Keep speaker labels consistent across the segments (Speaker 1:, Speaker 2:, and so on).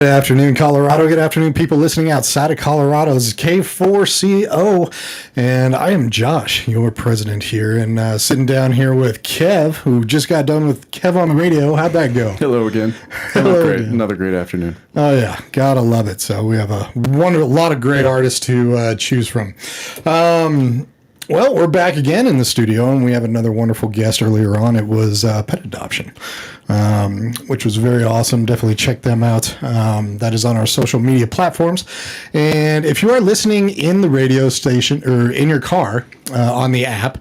Speaker 1: Good afternoon, Colorado. Good afternoon, people listening outside of Colorado's K4CO. And I am Josh, your president here, and sitting down here with Kev, who just got done with Kev on the radio. How'd that go?
Speaker 2: Hello again.
Speaker 1: Hello
Speaker 2: Great.
Speaker 1: again.
Speaker 2: Another great afternoon.
Speaker 1: Oh, yeah. Gotta love it. So we have a lot of great artists to choose from. Well, we're back again in the studio, and we have another wonderful guest. Earlier on, it was pet adoption, which was very awesome. Definitely check them out. That is on our social media platforms. And if you are listening in the radio station or in your car on the app,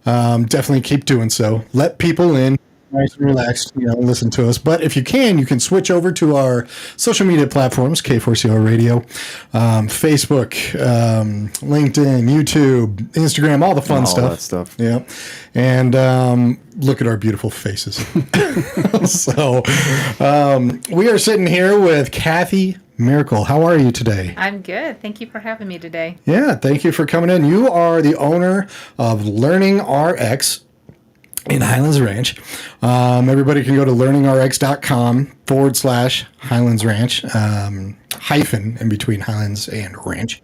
Speaker 1: definitely keep doing so. Let people in. Nice and relaxed, listen to us. But if you can switch over to our social media platforms, K4CO Radio, Facebook, LinkedIn, YouTube, Instagram, all the fun stuff.
Speaker 2: All that stuff.
Speaker 1: Yeah. And look at our beautiful faces. So we are sitting here with Kathi Miracle. How are you today?
Speaker 3: I'm good. Thank you for having me today.
Speaker 1: Yeah, thank you for coming in. You are the owner of LearningRX in Highlands Ranch. Everybody can go to learningrx.com/Highlands Ranch, hyphen in between Highlands and Ranch.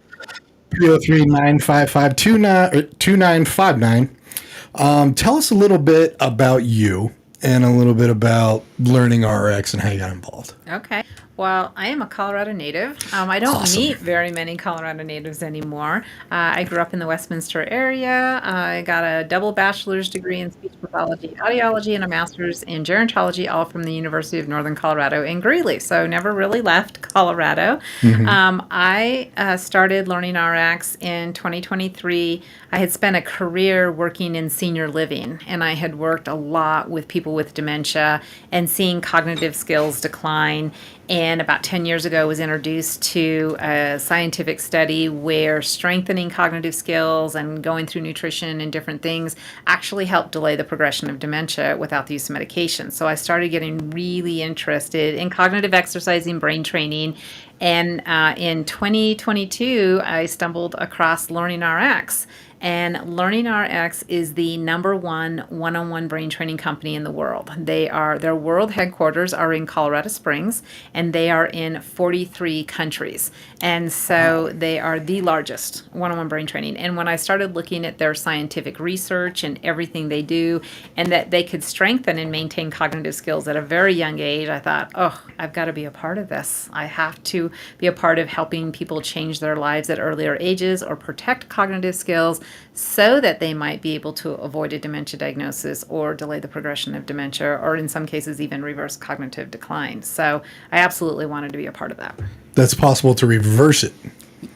Speaker 1: 303-955-2959. Tell us a little bit about you and a little bit about LearningRX and how you got involved.
Speaker 3: Okay. Well, I am a Colorado native. I don't meet very many Colorado natives anymore. I grew up in the Westminster area. I got a double bachelor's degree in speech pathology, audiology, and a master's in gerontology, all from the University of Northern Colorado in Greeley. So never really left Colorado. I started LearningRX in 2023. I had spent a career working in senior living, and I had worked a lot with people with dementia and seeing cognitive skills decline. And about 10 years ago was introduced to a scientific study where strengthening cognitive skills and going through nutrition and different things actually helped delay the progression of dementia without the use of medication. So I started getting really interested in cognitive exercising, brain training. And in 2022, I stumbled across LearningRX. And LearningRX is the number one one-on-one brain training company in the world. Their world headquarters are in Colorado Springs, and they are in 43 countries. And so they are the largest one-on-one brain training. And when I started looking at their scientific research and everything they do, and that they could strengthen and maintain cognitive skills at a very young age, I thought, I've got to be a part of this. I have to be a part of helping people change their lives at earlier ages or protect cognitive skills so that they might be able to avoid a dementia diagnosis or delay the progression of dementia, or in some cases even reverse cognitive decline. So I absolutely wanted to be a part of that.
Speaker 1: That's possible to reverse it.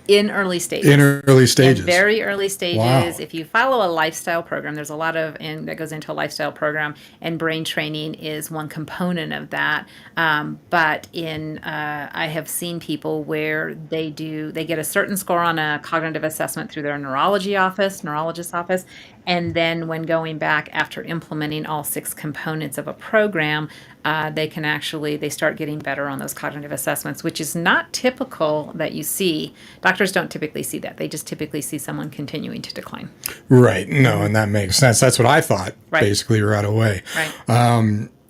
Speaker 3: In early stages.
Speaker 1: In early stages.
Speaker 3: In very early stages.
Speaker 1: Wow.
Speaker 3: If you follow a lifestyle program, there's a lot that goes into a lifestyle program, and brain training is one component of that. But I have seen people where they get a certain score on a cognitive assessment through their neurologist's office, and then when going back after implementing all 6 components of a program, they start getting better on those cognitive assessments, which is not typical that you see. Doctors don't typically see that. They just typically see someone continuing to decline.
Speaker 1: Right. No, and that makes sense. That's what I thought, basically, right away.
Speaker 3: Right.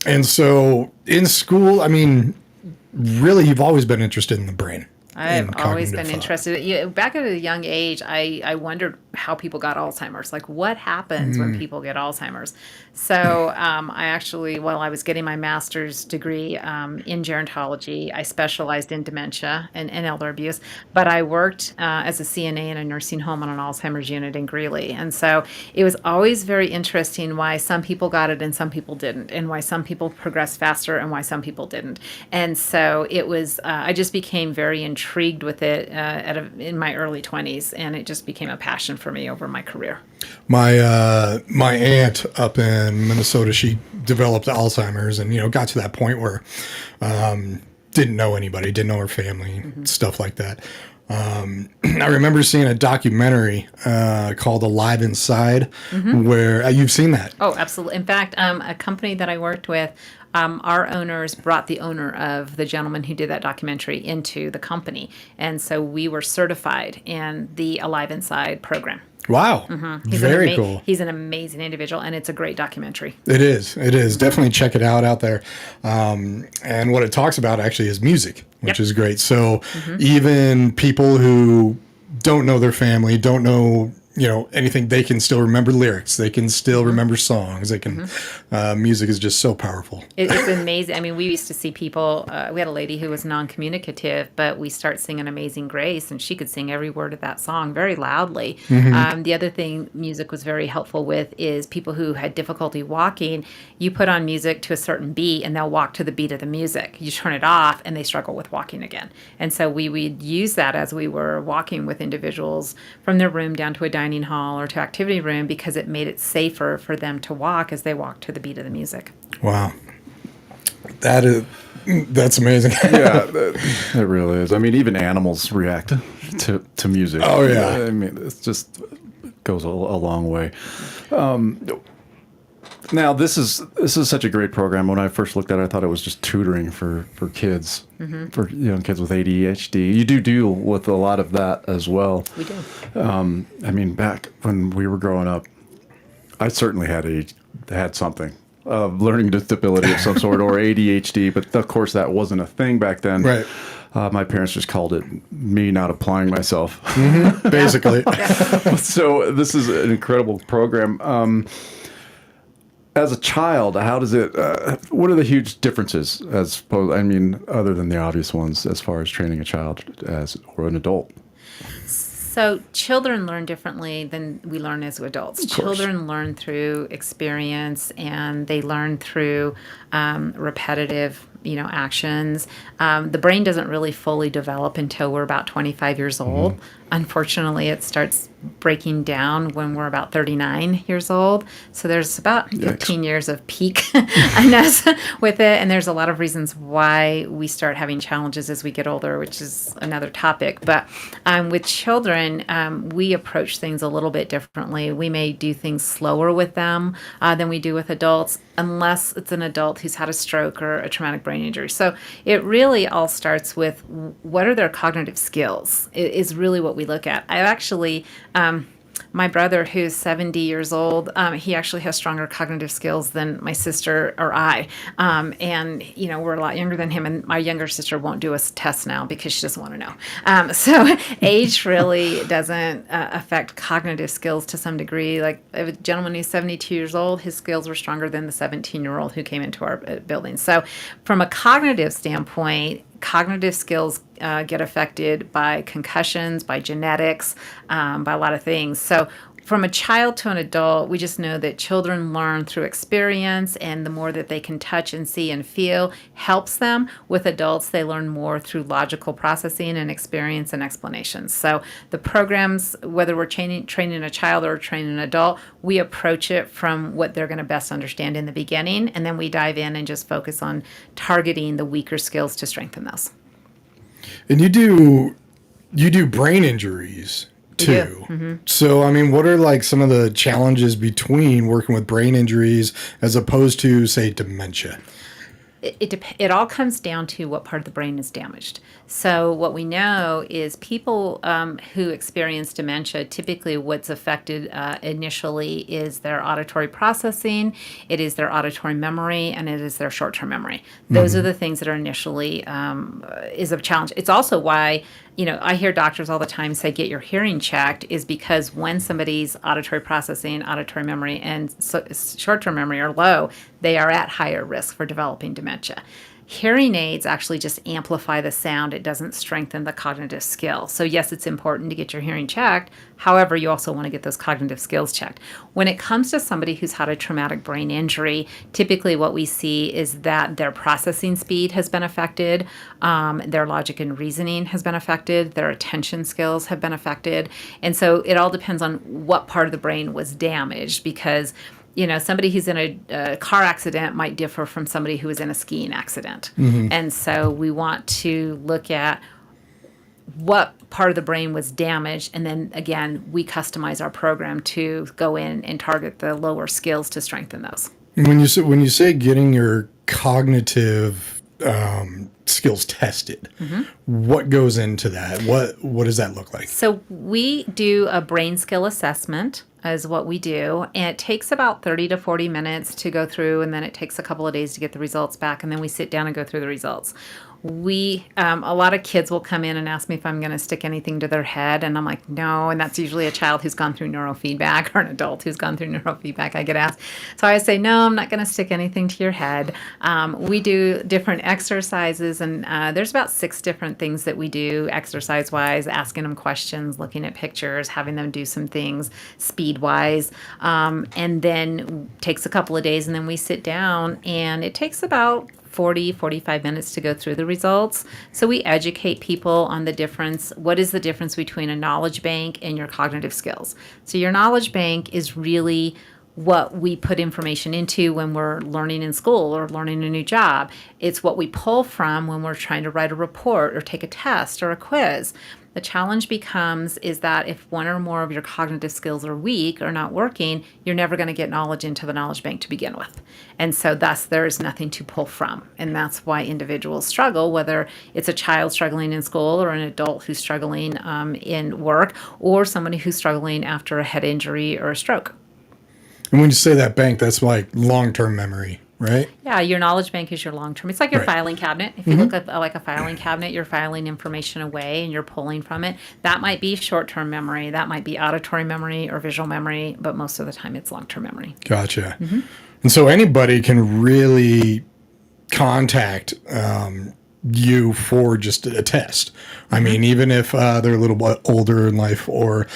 Speaker 1: And so in school, I mean, really, you've always been interested in the brain.
Speaker 3: I've always been interested. Back at a young age, I wondered how people got Alzheimer's. Like, what happens when people get Alzheimer's? So while I was getting my master's degree in gerontology, I specialized in dementia and elder abuse. But I worked as a CNA in a nursing home on an Alzheimer's unit in Greeley. And so it was always very interesting why some people got it and some people didn't, and why some people progressed faster and why some people didn't. And so it was, I just became very intrigued with it in my early 20s, and it just became a passion for me over my career.
Speaker 1: My aunt up in Minnesota, she developed Alzheimer's, and got to that point where didn't know anybody, didn't know her family, stuff like that. I remember seeing a documentary called Alive Inside, where you've seen that.
Speaker 3: Oh, absolutely. In fact, a company that I worked with, our owners brought the owner of the gentleman who did that documentary into the company. And so we were certified in the Alive Inside program.
Speaker 1: Wow. Very cool.
Speaker 3: He's an amazing individual, and it's a great documentary.
Speaker 1: It is. It is. Definitely check it out there. And what it talks about actually is music, which is great. So even people who don't know their family, don't know, anything, they can still remember lyrics. They can still remember songs. They can, music is just so powerful.
Speaker 3: It's amazing. I mean, we used to see people, we had a lady who was non-communicative, but we start singing Amazing Grace, and she could sing every word of that song very loudly. The other thing music was very helpful with is people who had difficulty walking, you put on music to a certain beat, and they'll walk to the beat of the music. You turn it off, and they struggle with walking again. And so we would use that as we were walking with individuals from their room down to a dining hall or to activity room, because it made it safer for them to walk as they walked to the beat of the music.
Speaker 1: Wow. That's amazing.
Speaker 2: Yeah, it really is. I mean, even animals react to music.
Speaker 1: Oh, yeah.
Speaker 2: I mean, it just goes a long way. Now, this is such a great program. When I first looked at it, I thought it was just tutoring for kids, for young kids with ADHD. You do deal with a lot of that as well.
Speaker 3: We do.
Speaker 2: I mean, back when we were growing up, I certainly had something. Learning disability of some sort or ADHD, but of course that wasn't a thing back then.
Speaker 1: Right.
Speaker 2: My parents just called it me not applying myself.
Speaker 1: Basically.
Speaker 2: So this is an incredible program. As a child, how does it? What are the huge differences other than the obvious ones as far as training a child or an adult?
Speaker 3: So children learn differently than we learn as adults. Children learn through experience, and they learn through repetitive, actions. The brain doesn't really fully develop until we're about 25 years old. Unfortunately, it starts breaking down when we're about 39 years old. So there's about 15 years of peak on us with it. And there's a lot of reasons why we start having challenges as we get older, which is another topic. But with children, we approach things a little bit differently. We may do things slower with them than we do with adults, unless it's an adult who's had a stroke or a traumatic brain injury. So it really all starts with what are their cognitive skills is really what we look at. I've actually, my brother, who's 70 years old, he actually has stronger cognitive skills than my sister or I. And, we're a lot younger than him, and my younger sister won't do a test now because she doesn't want to know. So age really doesn't affect cognitive skills to some degree. Like a gentleman who's 72 years old, his skills were stronger than the 17-year-old who came into our building. So from a cognitive standpoint, cognitive skills get affected by concussions, by genetics, by a lot of things. So from a child to an adult, we just know that children learn through experience, and the more that they can touch and see and feel helps them. With adults, they learn more through logical processing and experience and explanations. So the programs, whether we're training a child or training an adult, we approach it from what they're going to best understand in the beginning, and then we dive in and just focus on targeting the weaker skills to strengthen those.
Speaker 1: And you do brain injuries too. So, what are like some of the challenges between working with brain injuries as opposed to, say, dementia?
Speaker 3: It all comes down to what part of the brain is damaged. So what we know is people who experience dementia, typically what's affected initially is their auditory processing, it is their auditory memory, and it is their short-term memory. Those are the things that are initially is a challenge. It's also why I hear doctors all the time say, get your hearing checked, is because when somebody's auditory processing, auditory memory, and short-term memory are low, they are at higher risk for developing dementia. Hearing aids actually just amplify the sound. It doesn't strengthen the cognitive skill. So yes, it's important to get your hearing checked. However, you also want to get those cognitive skills checked. When it comes to somebody who's had a traumatic brain injury, typically what we see is that their processing speed has been affected, their logic and reasoning has been affected, their attention skills have been affected. And so it all depends on what part of the brain was damaged, because somebody who's in a car accident might differ from somebody who was in a skiing accident. And so we want to look at what part of the brain was damaged, and then again, we customize our program to go in and target the lower skills to strengthen those.
Speaker 1: When you say getting your cognitive skills tested. What goes into that? What does that look like?
Speaker 3: So we do a brain skill assessment is what we do. And it takes about 30 to 40 minutes to go through, and then it takes a couple of days to get the results back. And then we sit down and go through the results. A lot of kids will come in and ask me if I'm going to stick anything to their head. And I'm like, no. And that's usually a child who's gone through neurofeedback or an adult who's gone through neurofeedback. I get asked. So I say, no, I'm not going to stick anything to your head. We do different exercises, and there's about 6 different things that we do exercise-wise, asking them questions, looking at pictures, having them do some things speed-wise. And then takes a couple of days, and then we sit down, and it takes about 45 minutes to go through the results. So we educate people on the difference. What is the difference between a knowledge bank and your cognitive skills? So your knowledge bank is really what we put information into when we're learning in school or learning a new job. It's what we pull from when we're trying to write a report or take a test or a quiz. The challenge becomes is that if one or more of your cognitive skills are weak or not working, you're never going to get knowledge into the knowledge bank to begin with. And so thus there is nothing to pull from. And that's why individuals struggle, whether it's a child struggling in school or an adult who's struggling in work or somebody who's struggling after a head injury or a stroke.
Speaker 1: And when you say that bank, that's like long-term memory, right?
Speaker 3: Yeah, your knowledge bank is your long-term. It's like your
Speaker 1: Right.
Speaker 3: filing cabinet. If you look at like a filing cabinet, you're filing information away and you're pulling from it. That might be short-term memory. That might be auditory memory or visual memory, but most of the time it's long-term memory.
Speaker 1: Gotcha. And so anybody can really contact you for just a test. I mean, even if they're a little bit older in life, or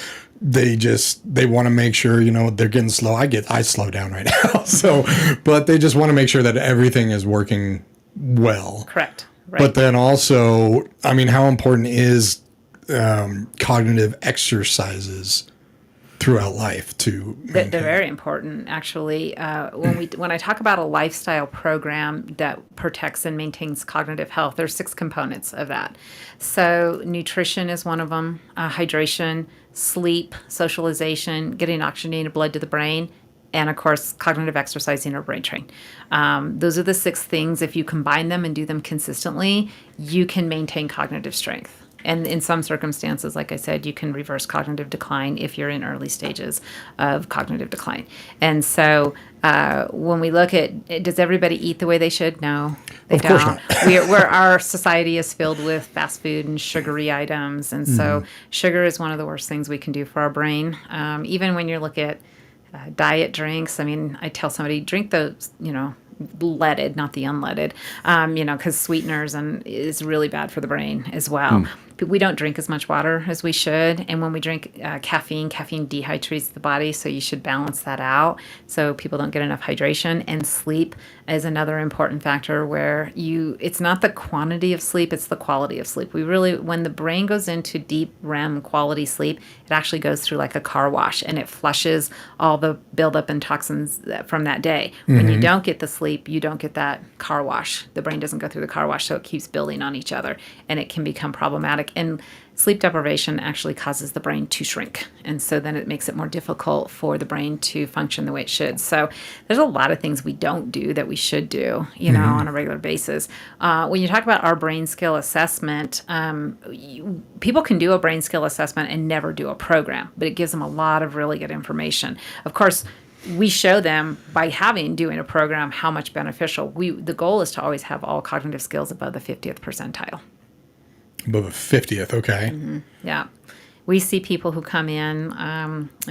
Speaker 1: they want to make sure, they're getting slow. I slow down right now. So, but they just want to make sure that everything is working well.
Speaker 3: Correct. Right.
Speaker 1: But then also, I mean, how important is cognitive exercises throughout life to
Speaker 3: They're very important, actually. When I talk about a lifestyle program that protects and maintains cognitive health, there's 6 components of that. So nutrition is one of them, hydration, sleep, socialization, getting oxygenated blood to the brain, and of course, cognitive exercising or brain training. Those are the 6 things. If you combine them and do them consistently, you can maintain cognitive strength. And in some circumstances, like I said, you can reverse cognitive decline if you're in early stages of cognitive decline. And so when we look at, does everybody eat the way they should? No, they
Speaker 1: Of course
Speaker 3: don't. Our society is filled with fast food and sugary items. And so sugar is one of the worst things we can do for our brain. Even when you look at diet drinks, I mean, I tell somebody, drink those, leaded, not the unleaded, because sweeteners is really bad for the brain as well. But we don't drink as much water as we should. And when we drink caffeine dehydrates the body. So you should balance that out so people don't get enough hydration. And sleep is another important factor where it's not the quantity of sleep, it's the quality of sleep. When the brain goes into deep REM quality sleep, it actually goes through like a car wash and it flushes all the buildup and toxins from that day. When you don't get the sleep, you don't get that car wash. The brain doesn't go through the car wash, so it keeps building on each other and it can become problematic. And sleep deprivation actually causes the brain to shrink. And so then it makes it more difficult for the brain to function the way it should. So there's a lot of things we don't do that we should do, on a regular basis. When you talk about our brain skill assessment, people can do a brain skill assessment and never do a program, but it gives them a lot of really good information. Of course, we show them by doing a program how much beneficial. The goal is to always have all cognitive skills above the 50th percentile.
Speaker 1: above a 50th? Okay.
Speaker 3: Yeah. We see people who come in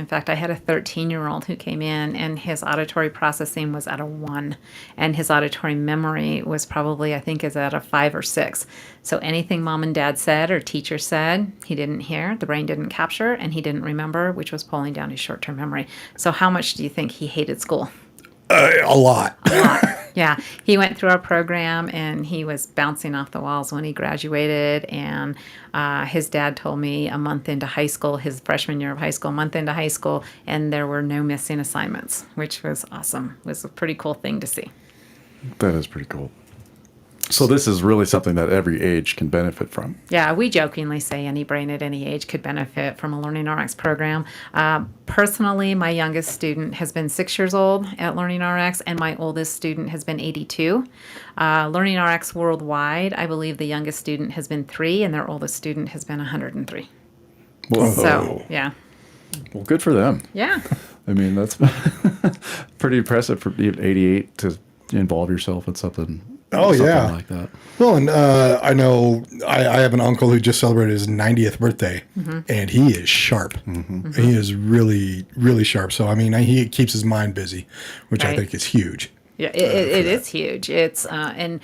Speaker 3: fact, I had a 13-year-old who came in and his auditory processing was at a 1 and his auditory memory was probably, I think, is at a 5 or 6. So anything mom and dad said or teacher said, he didn't hear, the brain didn't capture, and he didn't remember, which was pulling down his short-term memory. So how much do you think he hated school?
Speaker 1: A lot.
Speaker 3: Yeah, he went through our program and he was bouncing off the walls when he graduated. And his dad told me a month into high school, his freshman year of high school, and there were no missing assignments, which was awesome. It was a pretty cool thing to see.
Speaker 2: That is pretty cool. So this is really something that every age can benefit from.
Speaker 3: Yeah, we jokingly say any brain at any age could benefit from a LearningRX program. Personally, my youngest student has been 6 years old at LearningRX, and my oldest student has been 82. LearningRX worldwide, I believe the youngest student has been 3, and their oldest student has been 103.
Speaker 2: Whoa.
Speaker 3: So, yeah.
Speaker 2: Well, good for them.
Speaker 3: Yeah.
Speaker 2: I mean, that's pretty impressive for being 88 to involve yourself in something.
Speaker 1: Oh, yeah.
Speaker 2: Like that.
Speaker 1: Well, and I know I have an uncle who just celebrated his 90th birthday, and he is sharp. He is really, really sharp. So, I mean, he keeps his mind busy, which I
Speaker 3: Right.
Speaker 1: think is huge.
Speaker 3: Yeah, it is huge. It's and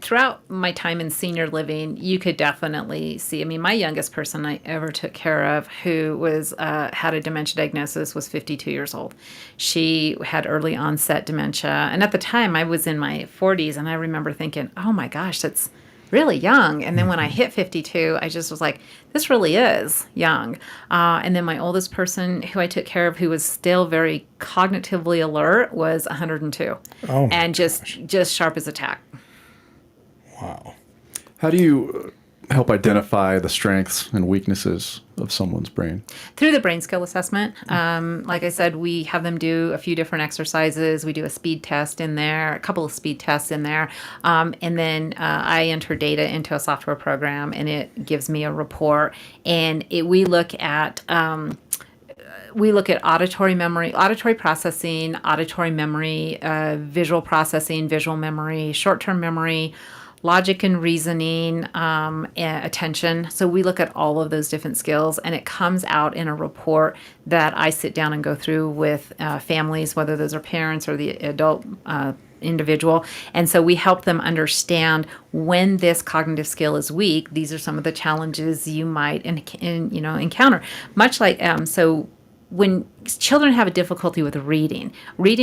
Speaker 3: throughout my time in senior living, you could definitely see. I mean, my youngest person I ever took care of, who was had a dementia diagnosis, was 52 years old. She had early onset dementia, and at the time, I was in my 40s, and I remember thinking, "Oh my gosh, that's really young." And then when I hit 52, I just was like, this really is young. And then my oldest person who I took care of, who was still very cognitively alert, was 102.
Speaker 1: Oh, my
Speaker 3: and just sharp as a tack.
Speaker 1: Wow.
Speaker 2: How do you help identify the strengths and weaknesses of someone's brain?
Speaker 3: Through the brain skill assessment. Like I said, we have them do a few different exercises. We do a speed test in there, a couple of speed tests in there. And then I enter data into a software program, and it gives me a report. And we look at auditory memory, auditory processing, auditory memory, visual processing, visual memory, short-term memory, logic and reasoning, attention. So we look at all of those different skills, and it comes out in a report that I sit down and go through with families, whether those are parents or the adult individual. And so we help them understand when this cognitive skill is weak. These are some of the challenges you might encounter. Much like when children have a difficulty with reading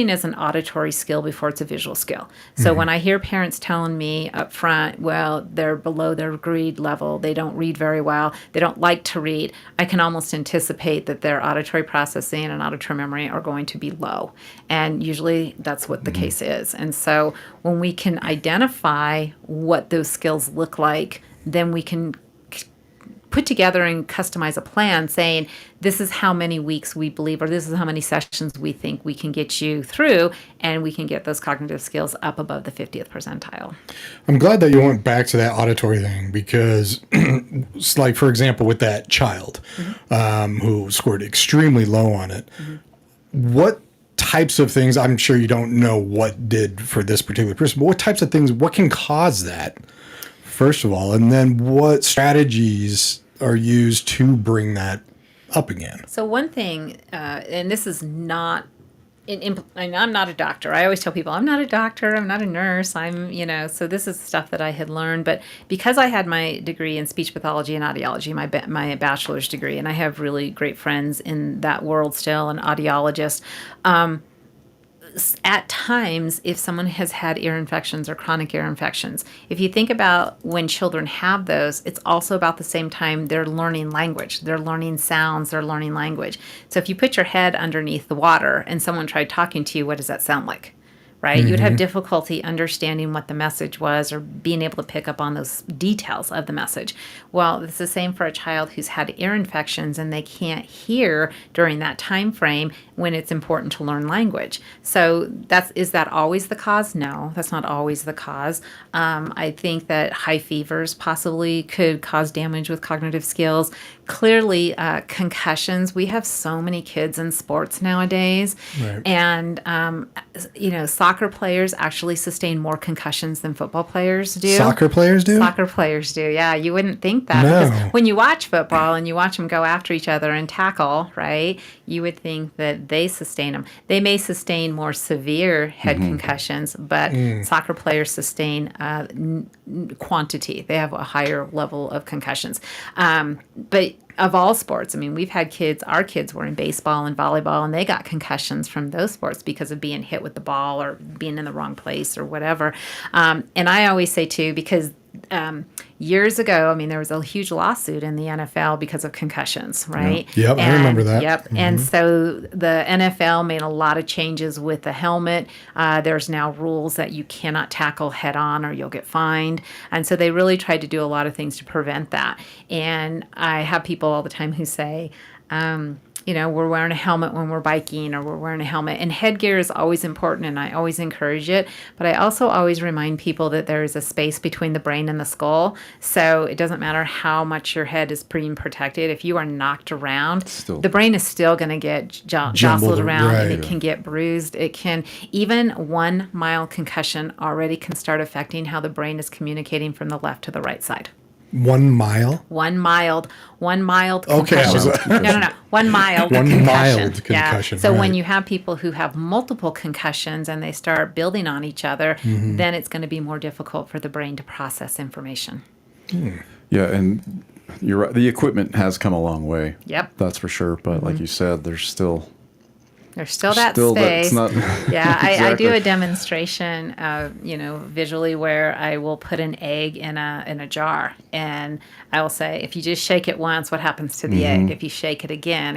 Speaker 3: is an auditory skill before it's a visual skill. So when I hear parents telling me up front, well, they're below their grade level, they don't read very well, they don't like to read, I can almost anticipate that their auditory processing and auditory memory are going to be low. And usually that's what the case is. And so when we can identify what those skills look like, then we can put together and customize a plan saying, this is how many weeks we believe, or this is how many sessions we think we can get you through, and we can get those cognitive skills up above the 50th percentile.
Speaker 1: I'm glad that you went back to that auditory thing because, like, for example, with that child who scored extremely low on it, what types of things, I'm sure you don't know what did for this particular person, but what types of things, what can cause that, first of all, and then what strategies are used to bring that up again?
Speaker 3: So one thing, and this is not, and I'm not a doctor. I always tell people, I'm not a doctor, I'm not a nurse, so this is stuff that I had learned. But because I had my degree in speech pathology and audiology, my bachelor's degree, and I have really great friends in that world still, and audiologists, at times, if someone has had ear infections or chronic ear infections, if you think about when children have those, it's also about the same time they're learning language, they're learning sounds, they're learning language. So if you put your head underneath the water and someone tried talking to you, what does that sound like? Right? You'd have difficulty understanding what the message was or being able to pick up on those details of the message. Well, it's the same for a child who's had ear infections and they can't hear during that time frame when it's important to learn language. So is that always the cause? No, that's not always the cause. I think that high fevers possibly could cause damage with cognitive skills. Clearly, concussions. We have so many kids in sports nowadays.
Speaker 1: Right.
Speaker 3: And, soccer players actually sustain more concussions than football players do.
Speaker 1: Soccer players do?
Speaker 3: Soccer players do, yeah. You wouldn't think that.
Speaker 1: No.
Speaker 3: Because when you watch football and you watch them go after each other and tackle, right, you would think that they sustain them. They may sustain more severe head concussions, but soccer players sustain quantity. They have a higher level of concussions. But of all sports, I mean, we've had our kids were in baseball and volleyball, and they got concussions from those sports because of being hit with the ball or being in the wrong place or whatever. And I always say, too, because years ago, I mean, there was a huge lawsuit in the NFL because of concussions, right?
Speaker 1: Yep, I remember that.
Speaker 3: Yep. And so the NFL made a lot of changes with the helmet. There's now rules that you cannot tackle head on or you'll get fined. And so they really tried to do a lot of things to prevent that. And I have people all the time who say, we're wearing a helmet when we're biking or we're wearing a helmet. And headgear is always important, and I always encourage it. But I also always remind people that there is a space between the brain and the skull. So it doesn't matter how much your head is being protected. If you are knocked around, the brain is still going to get jostled around, and it can get bruised. It can, even 1 mild concussion already can start affecting how the brain is communicating from the left to the right side.
Speaker 1: 1 mile?
Speaker 3: One mild
Speaker 1: Okay,
Speaker 3: concussion. No. 1 mild
Speaker 1: One mild
Speaker 3: concussion.
Speaker 1: concussion,
Speaker 3: So
Speaker 1: right.
Speaker 3: when you have people who have multiple concussions and they start building on each other, then it's going to be more difficult for the brain to process information.
Speaker 2: Yeah, and you're right. The equipment has come a long way.
Speaker 3: Yep.
Speaker 2: That's for sure. But like you said, there's still
Speaker 3: that
Speaker 2: still
Speaker 3: space.
Speaker 2: that's not
Speaker 3: Yeah, I do
Speaker 2: Exactly.
Speaker 3: a demonstration, visually where I will put an egg in a jar, and I will say, if you just shake it once, what happens to the egg? If you shake it again,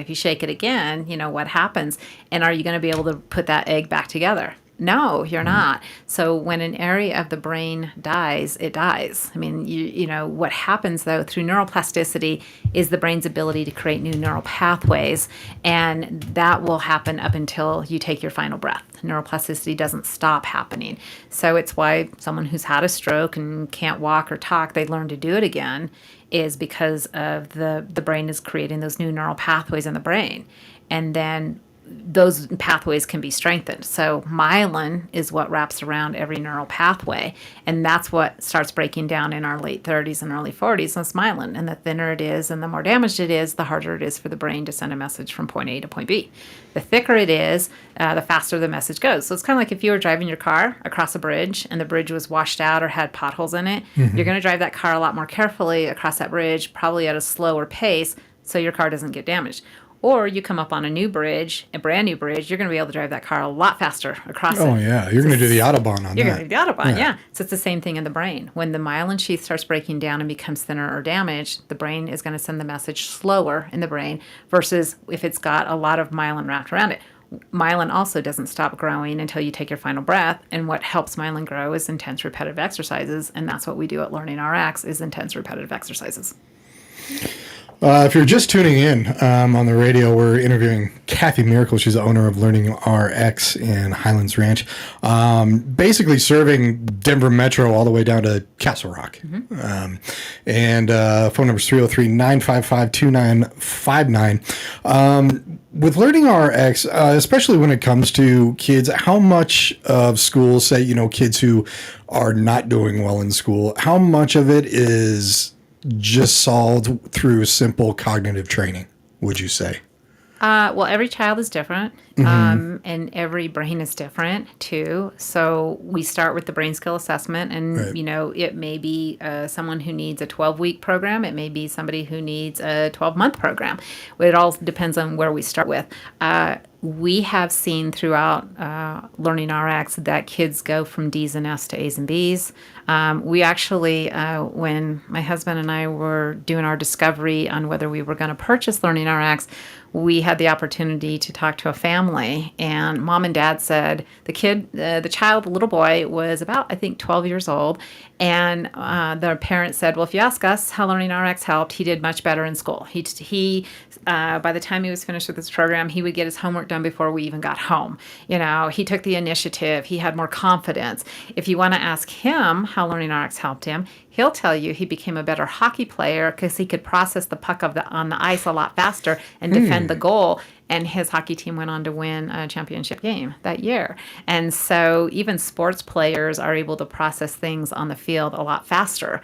Speaker 3: what happens? And are you going to be able to put that egg back together? No, you're not. So when an area of the brain dies, it dies. I mean, what happens though through neuroplasticity is the brain's ability to create new neural pathways, and that will happen up until you take your final breath. Neuroplasticity doesn't stop happening. So it's why someone who's had a stroke and can't walk or talk, they learn to do it again, is because of the brain is creating those new neural pathways in the brain. And then those pathways can be strengthened. So myelin is what wraps around every neural pathway, and that's what starts breaking down in our late 30s and early 40s. That's myelin, and the thinner it is and the more damaged it is, the harder it is for the brain to send a message from point A to point B. The thicker it is, the faster the message goes. So it's kind of like if you were driving your car across a bridge and the bridge was washed out or had potholes in it, you're going to drive that car a lot more carefully across that bridge, probably at a slower pace, so your car doesn't get damaged. Or you come up on a new bridge, a brand new bridge, you're going to be able to drive that car a lot faster across it.
Speaker 1: Oh, yeah. You're going to do the Autobahn on
Speaker 3: You're
Speaker 1: that.
Speaker 3: going to do the Autobahn, yeah. So it's the same thing in the brain. When the myelin sheath starts breaking down and becomes thinner or damaged, the brain is going to send the message slower in the brain versus if it's got a lot of myelin wrapped around it. Myelin also doesn't stop growing until you take your final breath, and what helps myelin grow is intense repetitive exercises, and that's what we do at LearningRX is intense repetitive exercises.
Speaker 1: If you're just tuning in on the radio, we're interviewing Kathi Miracle. She's the owner of LearningRX in Highlands Ranch, basically serving Denver Metro all the way down to Castle Rock. And phone number is 303-955-2959. With LearningRX, especially when it comes to kids, how much of school, say, kids who are not doing well in school, how much of it is just solved through simple cognitive training, would you say?
Speaker 3: Well, every child is different, and every brain is different too. So we start with the brain skill assessment, and it may be someone who needs a 12-week program. It may be somebody who needs a 12-month program. It all depends on where we start with. We have seen throughout LearningRX that kids go from D's and F's to A's and B's. We actually, when my husband and I were doing our discovery on whether we were going to purchase LearningRX, we had the opportunity to talk to a family, and mom and dad said the little boy was about, I think, 12 years old, and the parents said, well, if you ask us how LearningRX helped, he did much better in school. He by the time he was finished with this program, he would get his homework done before we even got home. He took the initiative. He had more confidence. If you want to ask him how LearningRX helped him, he'll tell you he became a better hockey player because he could process the puck on the ice a lot faster and defend the goal. And his hockey team went on to win a championship game that year. And so even sports players are able to process things on the field a lot faster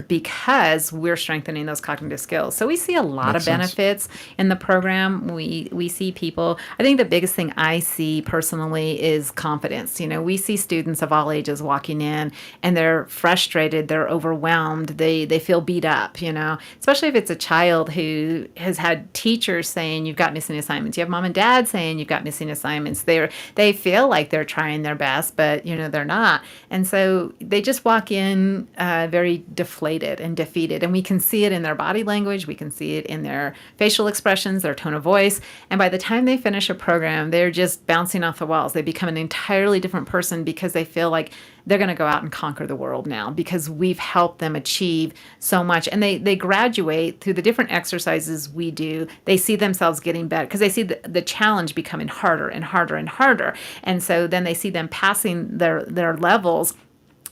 Speaker 3: because we're strengthening those cognitive skills. So we see a lot of benefits in the program. We see people. I think the biggest thing I see personally is confidence. We see students of all ages walking in, and they're frustrated, they're overwhelmed. They feel beat up, especially if it's a child who has had teachers saying you've got missing assignments. You have mom and dad saying you've got missing assignments. They feel like they're trying their best, but they're not. And so they just walk in very deflated and defeated. And we can see it in their body language. We can see it in their facial expressions, their tone of voice. And by the time they finish a program, they're just bouncing off the walls. They become an entirely different person because they feel like they're going to go out and conquer the world now because we've helped them achieve so much. And they graduate through the different exercises we do. They see themselves getting better because they see the challenge becoming harder and harder and harder. And so then they see them passing their levels.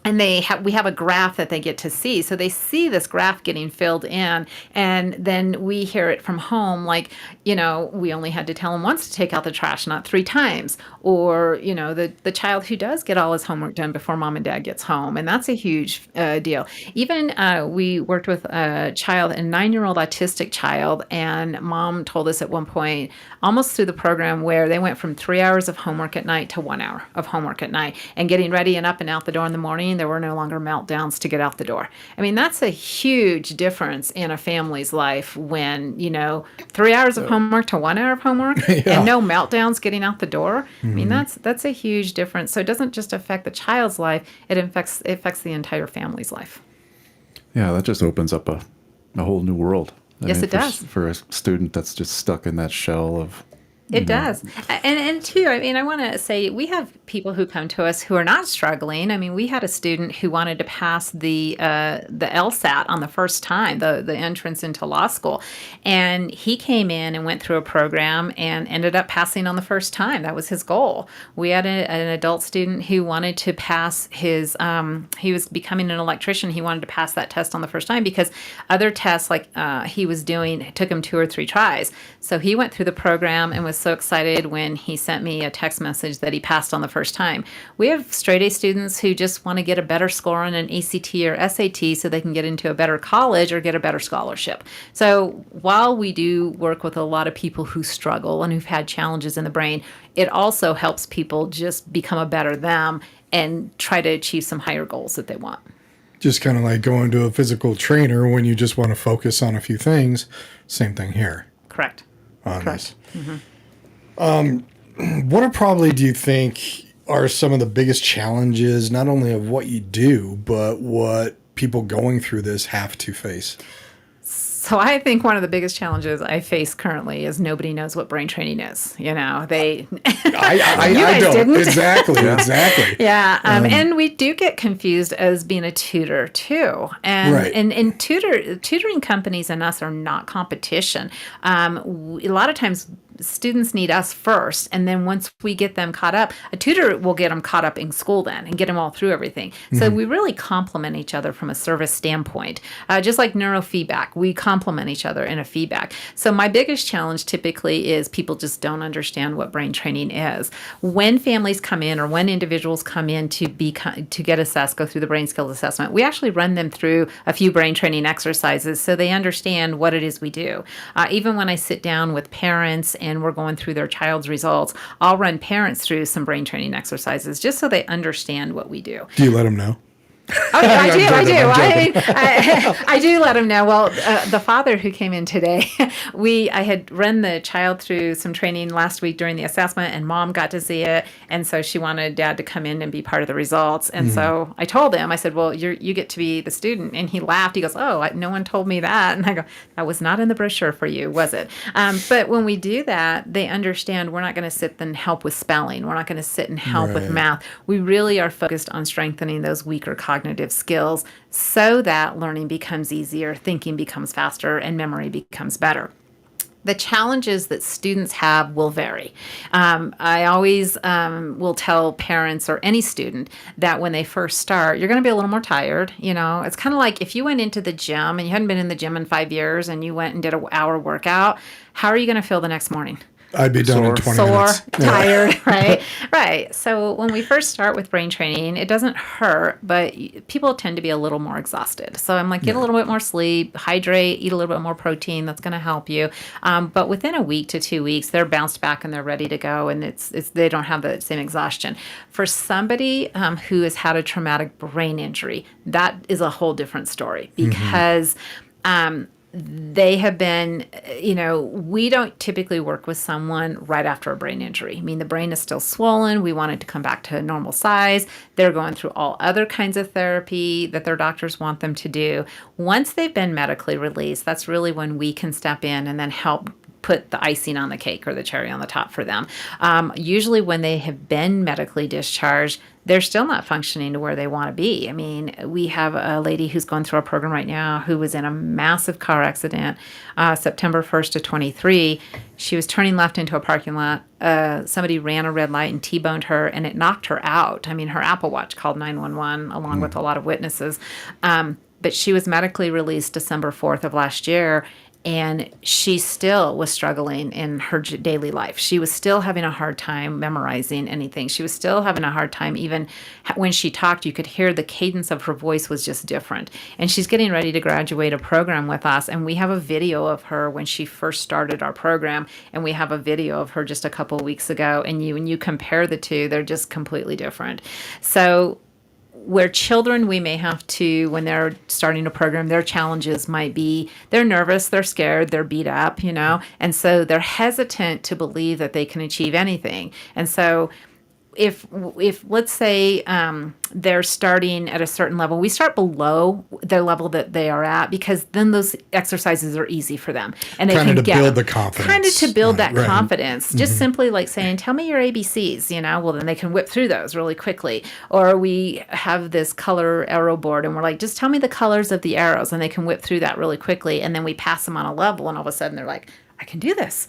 Speaker 3: And we have a graph that they get to see. So they see this graph getting filled in, and then we hear it from home, like, we only had to tell them once to take out the trash, not 3 times. Or, the child who does get all his homework done before mom and dad gets home. And that's a huge deal. Even we worked with a 9-year-old autistic child, and mom told us at one point, almost through the program, where they went from 3 hours of homework at night to 1 hour of homework at night, and getting ready and up and out the door in the morning. There were no longer meltdowns to get out the door. I mean, that's a huge difference in a family's life when, 3 hours of homework to 1 hour of homework and no meltdowns getting out the door. I mean, that's a huge difference. So it doesn't just affect the child's life, it affects the entire family's life.
Speaker 2: Yeah, that just opens up a whole new world.
Speaker 3: Yes, it does.
Speaker 2: For a student that's just stuck in that shell of...
Speaker 3: It does. And too, I want to say we have people who come to us who are not struggling. I mean, we had a student who wanted to pass the LSAT on the first time, the entrance into law school. And he came in and went through a program and ended up passing on the first time. That was his goal. We had an adult student who wanted to pass his, he was becoming an electrician. He wanted to pass that test on the first time because other tests like he was doing, it took him 2 or 3 tries. So he went through the program and was so excited when he sent me a text message that he passed on the first time. We have straight A students who just want to get a better score on an ACT or SAT so they can get into a better college or get a better scholarship. So while we do work with a lot of people who struggle and who've had challenges in the brain, it also helps people just become a better them and try to achieve some higher goals that they want.
Speaker 1: Just kind of like going to a physical trainer when you just want to focus on a few things. Same thing here.
Speaker 3: Correct.
Speaker 1: Correct. What do you think are some of the biggest challenges, not only of what you do, but what people going through this have to face?
Speaker 3: So I think one of the biggest challenges I face currently is nobody knows what brain training is. They,
Speaker 1: I don't.
Speaker 3: Didn't.
Speaker 1: Exactly.
Speaker 3: Yeah. And we do get confused as being a tutor too. And,
Speaker 1: right.
Speaker 3: and tutoring companies and us are not competition. A lot of times students need us first, and then once we get them caught up, a tutor will get them caught up in school then and get them all through everything. So we really complement each other from a service standpoint. Just like neurofeedback, we complement each other in a feedback. So my biggest challenge typically is people just don't understand what brain training is. When families come in or when individuals come in to get assessed, go through the brain skills assessment, we actually run them through a few brain training exercises so they understand what it is we do. Even when I sit down with parents and we're going through their child's results, I'll run parents through some brain training exercises just so they understand what we do.
Speaker 1: Do you let them know?
Speaker 3: Oh, yeah, I do. I do let him know. Well, the father who came in today, I had run the child through some training last week during the assessment, and mom got to see it, and so she wanted dad to come in and be part of the results. And so I told him, I said, well, you get to be the student. And he laughed. He goes, oh, no one told me that. And I go, that was not in the brochure for you, was it? But when we do that, they understand we're not going to sit and help with spelling. We're not going to sit and help with math. We really are focused on strengthening those weaker cognitive skills so that learning becomes easier, thinking becomes faster, and memory becomes better. The challenges that students have will vary. I always will tell parents or any student that when they first start, you're going to be a little more tired. It's kind of like if you went into the gym and you hadn't been in the gym in 5 years and you went and did an hour workout, how are you going to feel the next morning?
Speaker 1: I'd be done in 20
Speaker 3: sore,
Speaker 1: minutes.
Speaker 3: tired, right? Right. So when we first start with brain training, it doesn't hurt, but people tend to be a little more exhausted. So I'm like, get a little bit more sleep, hydrate, eat a little bit more protein. That's going to help you. But within a week to 2 weeks, they're bounced back and they're ready to go, and it's they don't have the same exhaustion. For somebody who has had a traumatic brain injury, that is a whole different story because. They have been, we don't typically work with someone right after a brain injury. I mean, the brain is still swollen. We want it to come back to a normal size. They're going through all other kinds of therapy that their doctors want them to do. Once they've been medically released, that's really when we can step in and then help put the icing on the cake or the cherry on the top for them. Usually when they have been medically discharged, they're still not functioning to where they want to be. I mean, we have a lady who's going through our program right now who was in a massive car accident September 1st of 23. She was turning left into a parking lot. Somebody ran a red light and T-boned her, and it knocked her out. I mean, her Apple Watch called 911 along with a lot of witnesses. But she was medically released December 4th of last year. And she still was struggling in her daily life. She was still having a hard time memorizing anything. She was still having a hard time, even when she talked, you could hear the cadence of her voice was just different. And she's getting ready to graduate a program with us. And we have a video of her when she first started our program. And we have a video of her just a couple of weeks ago. And when you compare the two, they're just completely different. So where children, we may have to, when they're starting a program, their challenges might be they're nervous, they're scared, they're beat up, and so they're hesitant to believe that they can achieve anything. And so if let's say they're starting at a certain level, we start below the level that they are at, because then those exercises are easy for them, and they
Speaker 1: Kind
Speaker 3: can
Speaker 1: of to build the confidence.
Speaker 3: Kind of to build that
Speaker 1: Right.
Speaker 3: confidence. Just simply like saying, "Tell me your ABCs," well, then they can whip through those really quickly. Or we have this color arrow board, and we're like, "Just tell me the colors of the arrows," and they can whip through that really quickly. And then we pass them on a level, and all of a sudden they're like, "I can do this,"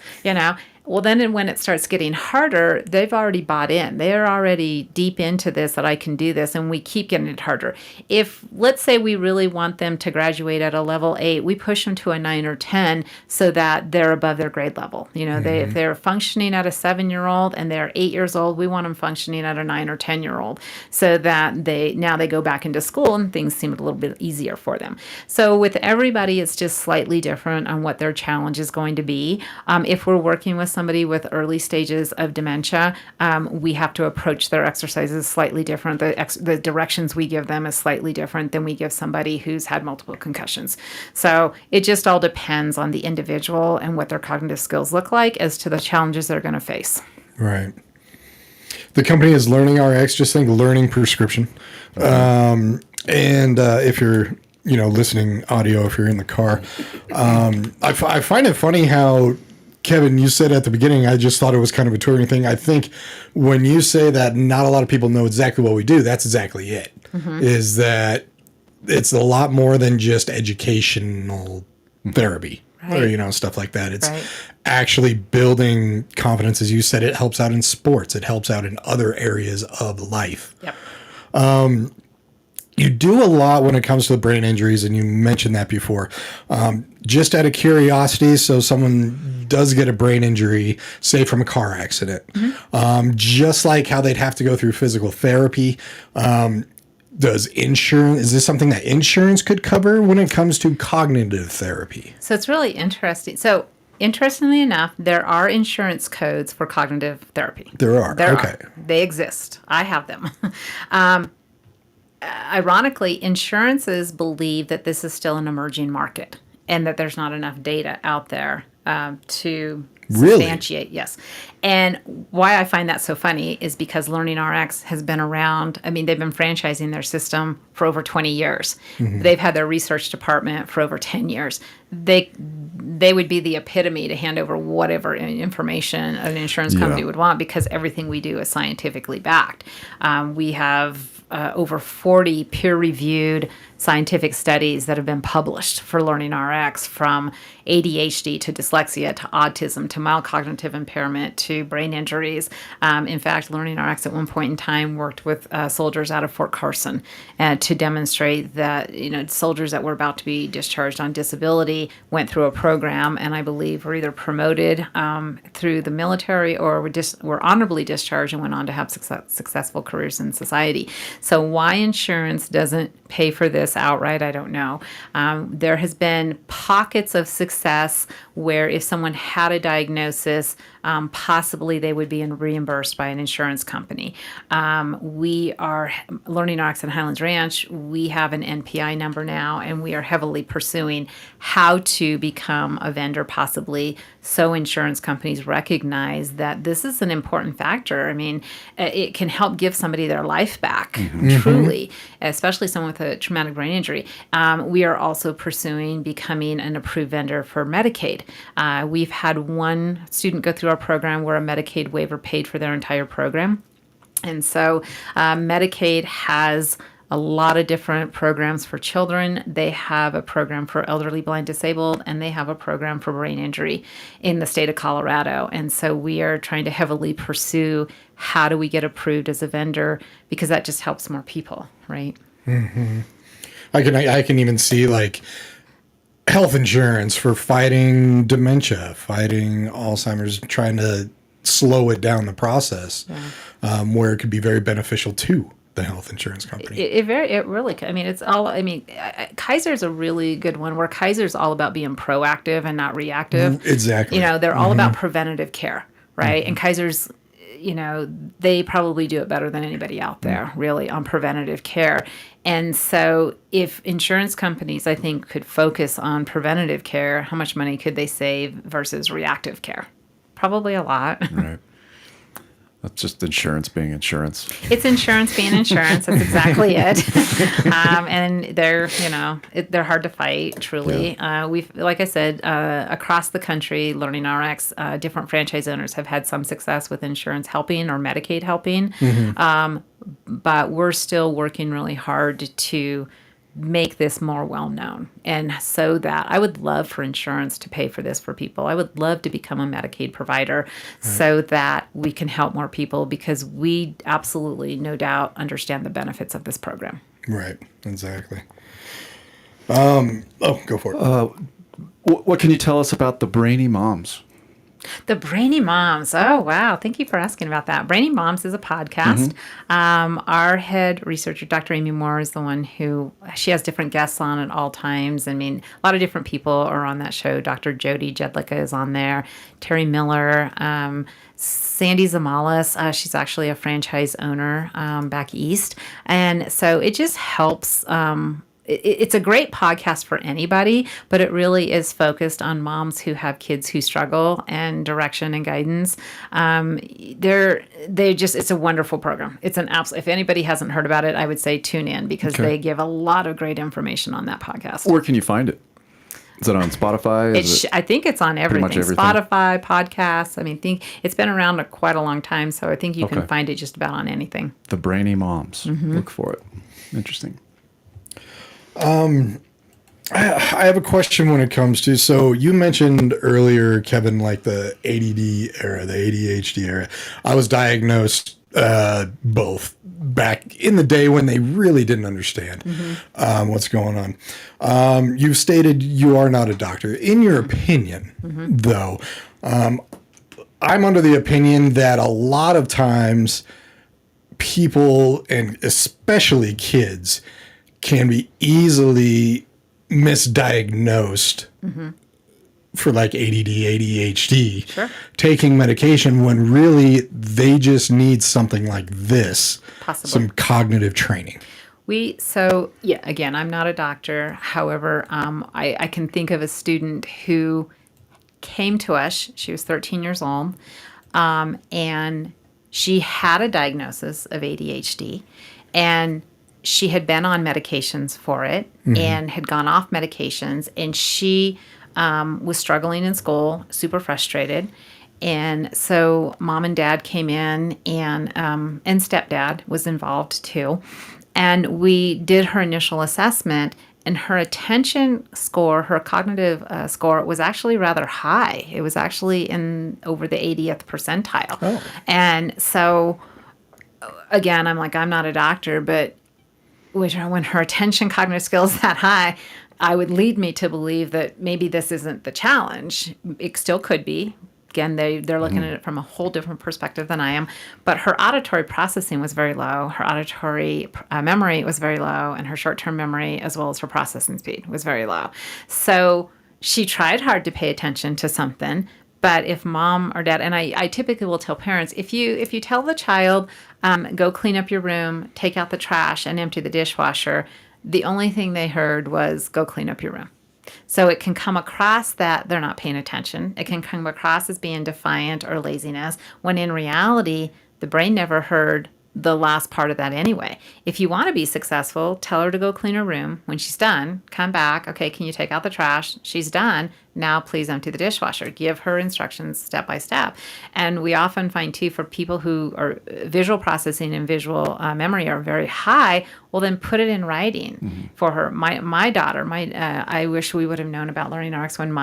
Speaker 3: Well, then when it starts getting harder, they've already bought in. They're already deep into this, that I can do this, and we keep getting it harder. If, let's say we really want them to graduate at a level 8, we push them to a 9 or 10 so that they're above their grade level. If they're functioning at a 7-year-old and they're 8 years old, we want them functioning at a 9 or 10-year-old so that they go back into school and things seem a little bit easier for them. So with everybody, it's just slightly different on what their challenge is going to be. If we're working with somebody with early stages of dementia, we have to approach their exercises slightly different. The directions we give them is slightly different than we give somebody who's had multiple concussions. So it just all depends on the individual and what their cognitive skills look like as to the challenges they're going to face.
Speaker 1: Right. The company is LearningRX. Just think learning prescription. And if you're listening audio, if you're in the car, I find it funny how, Kevin, you said at the beginning, I just thought it was kind of a touring thing. I think when you say that not a lot of people know exactly what we do, that's exactly it. Is that it's a lot more than just educational therapy. Right. Or, stuff like that. It's actually building confidence. As you said, it helps out in sports. It helps out in other areas of life.
Speaker 3: Yep.
Speaker 1: You do a lot when it comes to the brain injuries, and you mentioned that before. Just out of curiosity, so someone does get a brain injury, say from a car accident, just like how they'd have to go through physical therapy, is this something that insurance could cover when it comes to cognitive therapy?
Speaker 3: So it's really interesting. So interestingly enough, there are insurance codes for cognitive therapy.
Speaker 1: There are. Okay.
Speaker 3: They exist. I have them. Ironically, insurances believe that this is still an emerging market and that there's not enough data out there to substantiate. Yes. And why I find that so funny is because LearningRX has been around. I mean, they've been franchising their system for over 20 years. They've had their research department for over 10 years. They would be the epitome to hand over whatever information an insurance company would want, because everything we do is scientifically backed. We have over 40 peer-reviewed scientific studies that have been published for LearningRX, from ADHD to dyslexia to autism to mild cognitive impairment to brain injuries. In fact, LearningRX at one point in time worked with soldiers out of Fort Carson to demonstrate that soldiers that were about to be discharged on disability went through a program, and I believe were either promoted through the military or were honorably discharged and went on to have successful careers in society. So why insurance doesn't pay for this outright, I don't know. There has been pockets of success where if someone had a diagnosis, possibly they would be reimbursed by an insurance company. We are LearningRX and Highlands Ranch. We have an NPI number now, and we are heavily pursuing how to become a vendor, possibly, so insurance companies recognize that this is an important factor. I mean, it can help give somebody their life back, truly, especially someone with a traumatic brain injury. We are also pursuing becoming an approved vendor for Medicaid. We've had one student go through our program where a Medicaid waiver paid for their entire program. And so Medicaid has a lot of different programs for children. They have a program for elderly, blind, disabled, and they have a program for brain injury in the state of Colorado. And so we are trying to heavily pursue how do we get approved as a vendor, because that just helps more people, right?
Speaker 1: Mm-hmm. I can even see like health insurance for fighting dementia, fighting Alzheimer's, trying to slow it down the process, where it could be very beneficial to the health insurance company.
Speaker 3: It really, I mean, it's all, I mean, Kaiser's a really good one, where Kaiser's all about being proactive and not reactive.
Speaker 1: Exactly.
Speaker 3: They're all about preventative care, right? And Kaiser's, they probably do it better than anybody out there, really, on preventative care. And so if insurance companies, I think, could focus on preventative care, how much money could they save versus reactive care? Probably a lot.
Speaker 2: Right. That's just insurance being insurance.
Speaker 3: It's insurance being insurance. That's exactly it. And they're, they're hard to fight, truly. Yeah. We've, like I said, across the country, LearningRX, different franchise owners have had some success with insurance helping or Medicaid helping. But we're still working really hard to make this more well-known. And so that I would love for insurance to pay for this for people. I would love to become a Medicaid provider so that we can help more people, because we absolutely, no doubt, understand the benefits of this program.
Speaker 1: Right. Exactly. Go for it.
Speaker 2: What can you tell us about the Brainy Moms?
Speaker 3: The Brainy Moms. Oh, wow. Thank you for asking about that. Brainy Moms is a podcast. Our head researcher, Dr. Amy Moore, is the one who, she has different guests on at all times. I mean, a lot of different people are on that show. Dr. Jody Jedlicka is on there. Terry Miller, Sandy Zamalis. She's actually a franchise owner back east. And so it just helps. It's a great podcast for anybody, but it really is focused on moms who have kids who struggle, and direction and guidance. It's a wonderful program. It's an absolute, if anybody hasn't heard about it, I would say tune in, because they give a lot of great information on that podcast.
Speaker 2: Where can you find it? Is it on Spotify?
Speaker 3: I think it's on everything. Spotify, podcasts. I mean, it's been around quite a long time, so I think you can find it just about on anything.
Speaker 2: The Brainy Moms. Look for it. Interesting.
Speaker 1: I have a question when it comes to, so you mentioned earlier, Kevin, like the ADD era, the ADHD era. I was diagnosed both back in the day when they really didn't understand what's going on. You've stated you are not a doctor. In your opinion, though, I'm under the opinion that a lot of times people, and especially kids, can be easily misdiagnosed for like ADD, ADHD, taking medication when really they just need something like this, some cognitive training. Again, I'm not a doctor. However, I can think of a student who came to us. She was 13 years old, and she had a diagnosis of ADHD, and she had been on medications for it and had gone off medications, and she was struggling in school, super frustrated. And so mom and dad came in, and stepdad was involved too.
Speaker 3: And we did her initial assessment, and her attention score, her cognitive score, was actually rather high. It was actually in over the 80th percentile.
Speaker 1: Oh.
Speaker 3: And so, again, I'm like, I'm not a doctor, but when her attention cognitive skill is that high, I would lead me to believe that maybe this isn't the challenge. It still could be. Again, they're looking at it from a whole different perspective than I am. But her auditory processing was very low. Her auditory memory was very low, and her short-term memory, as well as her processing speed, was very low. So she tried hard to pay attention to something. But if mom or dad, and I typically will tell parents, if you tell the child, go clean up your room, take out the trash, and empty the dishwasher, the only thing they heard was go clean up your room. So it can come across that they're not paying attention. It can come across as being defiant or laziness, when in reality, the brain never heard the last part of that anyway. If you want to be successful, tell her to go clean her room. When she's done, come back. Okay, can you take out the trash? She's done. Now please empty the dishwasher. Give her instructions step by step. And we often find too, for people who are visual processing and visual memory are very high, well then put it in writing for her. My daughter, I wish we would have known about LearningRX when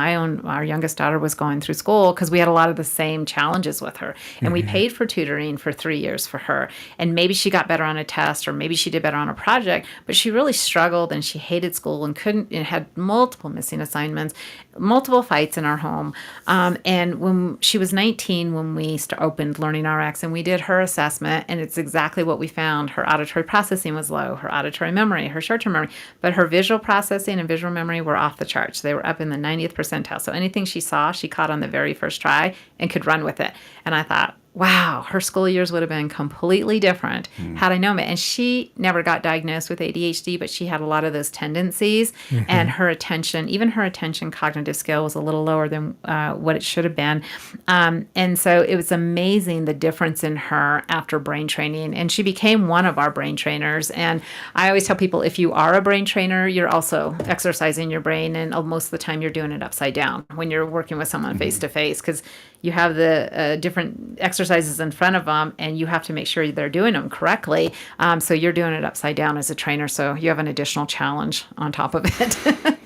Speaker 3: our youngest daughter was going through school, because we had a lot of the same challenges with her. And we paid for tutoring for 3 years for her. And maybe she got better on a test, or maybe she did better on a project, but she really struggled, and she hated school and had multiple missing assignments, multiple fights in our home. And when she was 19, when we opened LearningRX, and we did her assessment, and it's exactly what we found. Her auditory processing was low, her auditory memory, her short-term memory, but her visual processing and visual memory were off the charts. They were up in the 90th percentile. So anything she saw, she caught on the very first try and could run with it. And I thought, wow, her school years would have been completely different had I known it. And she never got diagnosed with ADHD, but she had a lot of those tendencies, and her attention, even her attention cognitive skill was a little lower than what it should have been. And so it was amazing the difference in her after brain training. And she became one of our brain trainers. And I always tell people, if you are a brain trainer, you're also exercising your brain. And most of the time you're doing it upside down when you're working with someone face to face, because you have the different exercises in front of them, and you have to make sure they're doing them correctly. So you're doing it upside down as a trainer, so you have an additional challenge on top of it.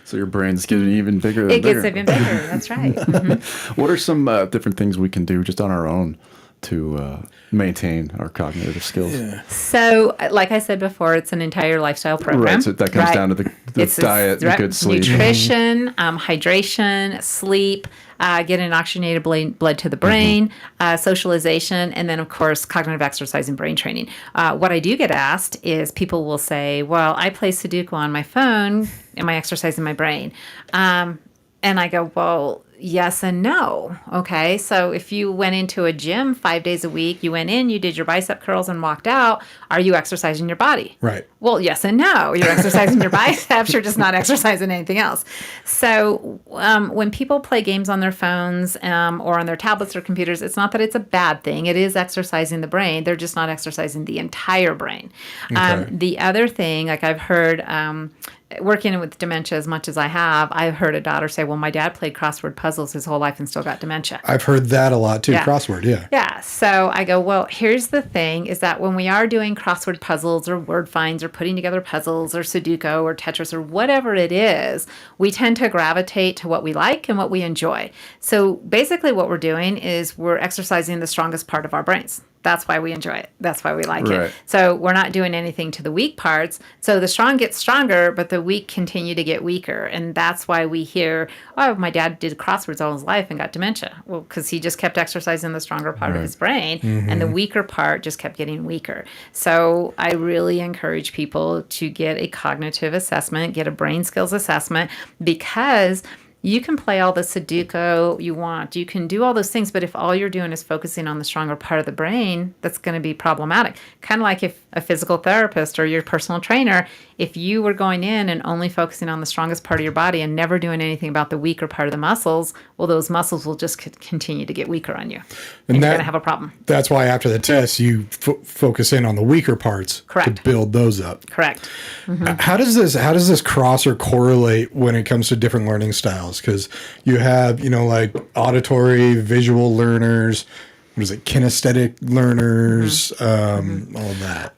Speaker 2: So your brain's getting even bigger and bigger.
Speaker 3: It gets even bigger, that's right.
Speaker 2: What are some different things we can do just on our own to maintain our cognitive skills?
Speaker 3: So, like I said before, it's an entire lifestyle program.
Speaker 2: Right, so that comes down to the diet, the good sleep.
Speaker 3: Nutrition, hydration, sleep, getting oxygenated blood to the brain, socialization, and then, of course, cognitive exercise and brain training. What I do get asked is people will say, well, I play Sudoku on my phone. Am I exercising my brain? And I go, well, yes and no. Okay. So if you went into a gym 5 days a week, you went in, you did your bicep curls and walked out, are you exercising your body?
Speaker 1: Right.
Speaker 3: Well, yes and no. You're exercising your biceps, you're just not exercising anything else. So when people play games on their phones or on their tablets or computers, it's not that it's a bad thing. It is exercising the brain. They're just not exercising the entire brain.
Speaker 1: Okay.
Speaker 3: The other thing, like I've heard, working with dementia as much as I have, I've heard a daughter say, well, my dad played crossword puzzles his whole life and still got dementia.
Speaker 1: I've heard that a lot too.
Speaker 3: Yeah.
Speaker 1: Crossword, yeah.
Speaker 3: Yeah. So I go, well, here's the thing is that when we are doing crossword puzzles or word finds or putting together puzzles or Sudoku or Tetris or whatever it is, we tend to gravitate to what we like and what we enjoy. So basically what we're doing is we're exercising the strongest part of our brains. That's why we enjoy it. That's why we like
Speaker 2: Right.
Speaker 3: it. So we're not doing anything to the weak parts. So the strong gets stronger, but the weak continue to get weaker. And that's why we hear, oh, my dad did crosswords all his life and got dementia. Well, because he just kept exercising the stronger part of his brain, and the weaker part just kept getting weaker. So I really encourage people to get a cognitive assessment, get a brain skills assessment, because you can play all the Sudoku you want. You can do all those things, but if all you're doing is focusing on the stronger part of the brain, that's going to be problematic. Kind of like if a physical therapist or your personal trainer, if you were going in and only focusing on the strongest part of your body and never doing anything about the weaker part of the muscles, well, those muscles will just continue to get weaker on you. And you're going to have a problem.
Speaker 1: That's why after the test, you focus in on the weaker parts
Speaker 3: Correct.
Speaker 1: to build those up.
Speaker 3: Correct.
Speaker 1: How does this cross or correlate when it comes to different learning styles? Because you have, like auditory, visual learners, what is it, kinesthetic learners, all of that.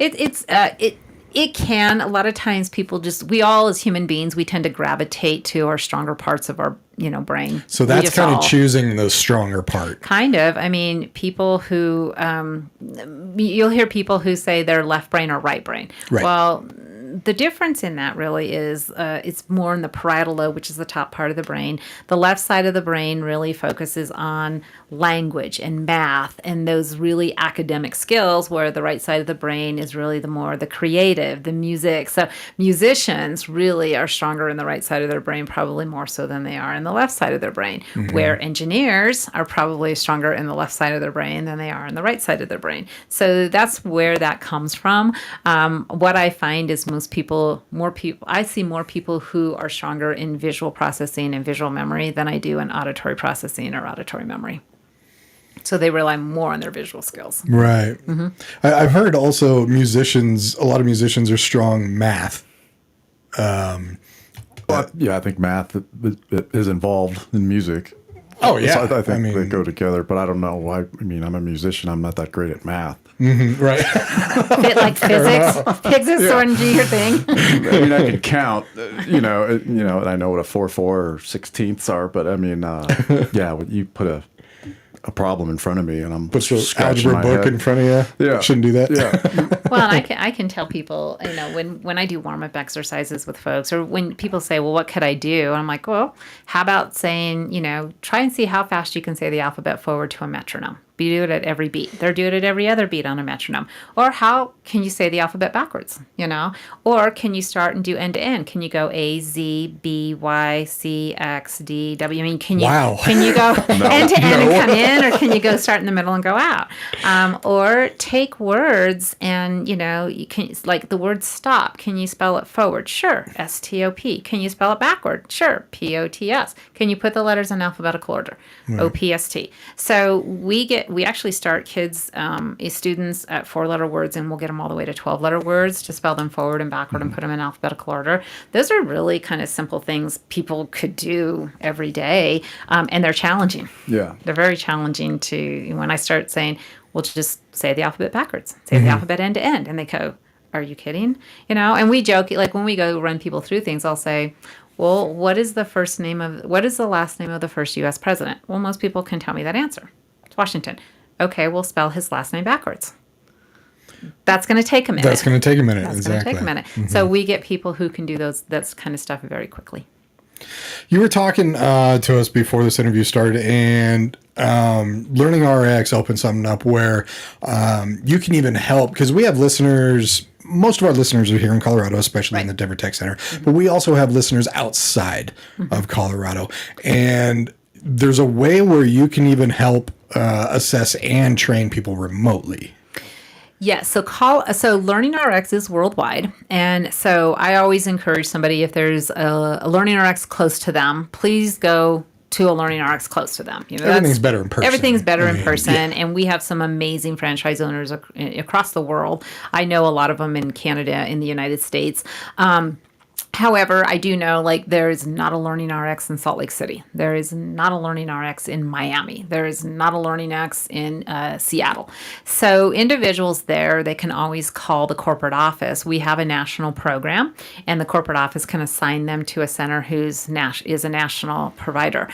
Speaker 3: It can. A lot of times people we all as human beings, we tend to gravitate to our stronger parts of our, brain.
Speaker 1: So that's kind of choosing the stronger part.
Speaker 3: Kind of. I mean, people who, you'll hear people who say they're left brain or right brain.
Speaker 1: Right.
Speaker 3: Well, the difference in that really is it's more in the parietal lobe, which is the top part of the brain. The left side of the brain really focuses on language and math and those really academic skills, where the right side of the brain is really the creative, the music. So musicians really are stronger in the right side of their brain, probably more so than they are in the left side of their brain, where engineers are probably stronger in the left side of their brain than they are in the right side of their brain. So that's where that comes from. What I find is I see more people who are stronger in visual processing and visual memory than I do in auditory processing or auditory memory. So they rely more on their visual skills.
Speaker 1: Right. I've heard also a lot of musicians are strong math.
Speaker 2: Yeah, I think math is involved in music.
Speaker 1: Oh, yeah.
Speaker 2: So I think they go together, but I don't know why. I mean, I'm a musician. I'm not that great at math.
Speaker 1: Right.
Speaker 3: Like physics. Physics wouldn't be your thing.
Speaker 2: I mean, I can count, and I know what a 4/4 or 16ths are, but I mean, when you put a problem in front of me and I'm
Speaker 1: Put your
Speaker 2: scratching
Speaker 1: algebra
Speaker 2: my
Speaker 1: book
Speaker 2: head.
Speaker 1: in front of you.
Speaker 2: Yeah.
Speaker 1: Shouldn't do that.
Speaker 2: Yeah.
Speaker 3: Well, and I can tell people, when I do warm-up exercises with folks, or when people say, well, what could I do? And I'm like, well, how about saying, try and see how fast you can say the alphabet forward to a metronome. Be do it at every beat. They're doing it at every other beat on a metronome. Or how can you say the alphabet backwards, Or can you start and do end to end? Can you go A, Z, B, Y, C, X, D, W? I mean, can you go end to end and come in, or can you go start in the middle and go out? Or take words and, you can, like the word stop. Can you spell it forward? Sure. S-T-O-P. Can you spell it backward? Sure. P-O-T-S. Can you put the letters in alphabetical order? Right. O-P-S-T. So we actually start kids, students at 4-letter words, and we'll get them all the way to 12-letter words to spell them forward and backward and put them in alphabetical order. Those are really kind of simple things people could do every day, and they're challenging.
Speaker 2: Yeah.
Speaker 3: They're very challenging when I start saying, well, just say the alphabet backwards, say the alphabet end to end, and they go, are you kidding? And we joke, like when we go run people through things, I'll say, well, what is the last name of the first U.S. president? Well, most people can tell me that answer. Washington. Okay, we'll spell his last name backwards. That's going to take a minute.
Speaker 1: That's going to take a minute.
Speaker 3: That's
Speaker 1: exactly.
Speaker 3: going to take a minute. So we get people who can do that kind of stuff very quickly.
Speaker 1: You were talking to us before this interview started, and LearningRX opened something up where you can even help, because we have listeners. Most of our listeners are here in Colorado, especially in the Denver Tech Center, but we also have listeners outside of Colorado, and there's a way where you can even help assess and train people remotely.
Speaker 3: Yes. So LearningRX is worldwide. And so I always encourage somebody, if there's a LearningRX close to them, please go to a LearningRX close to them.
Speaker 1: Everything's better in person.
Speaker 3: Everything's better in person. And we have some amazing franchise owners across the world. I know a lot of them in Canada, in the United States. However, I do know, there is not a LearningRX in Salt Lake City. There is not a LearningRX in Miami. There is not a LearningRX in Seattle. So individuals there, they can always call the corporate office. We have a national program, and the corporate office can assign them to a center who's is a national provider.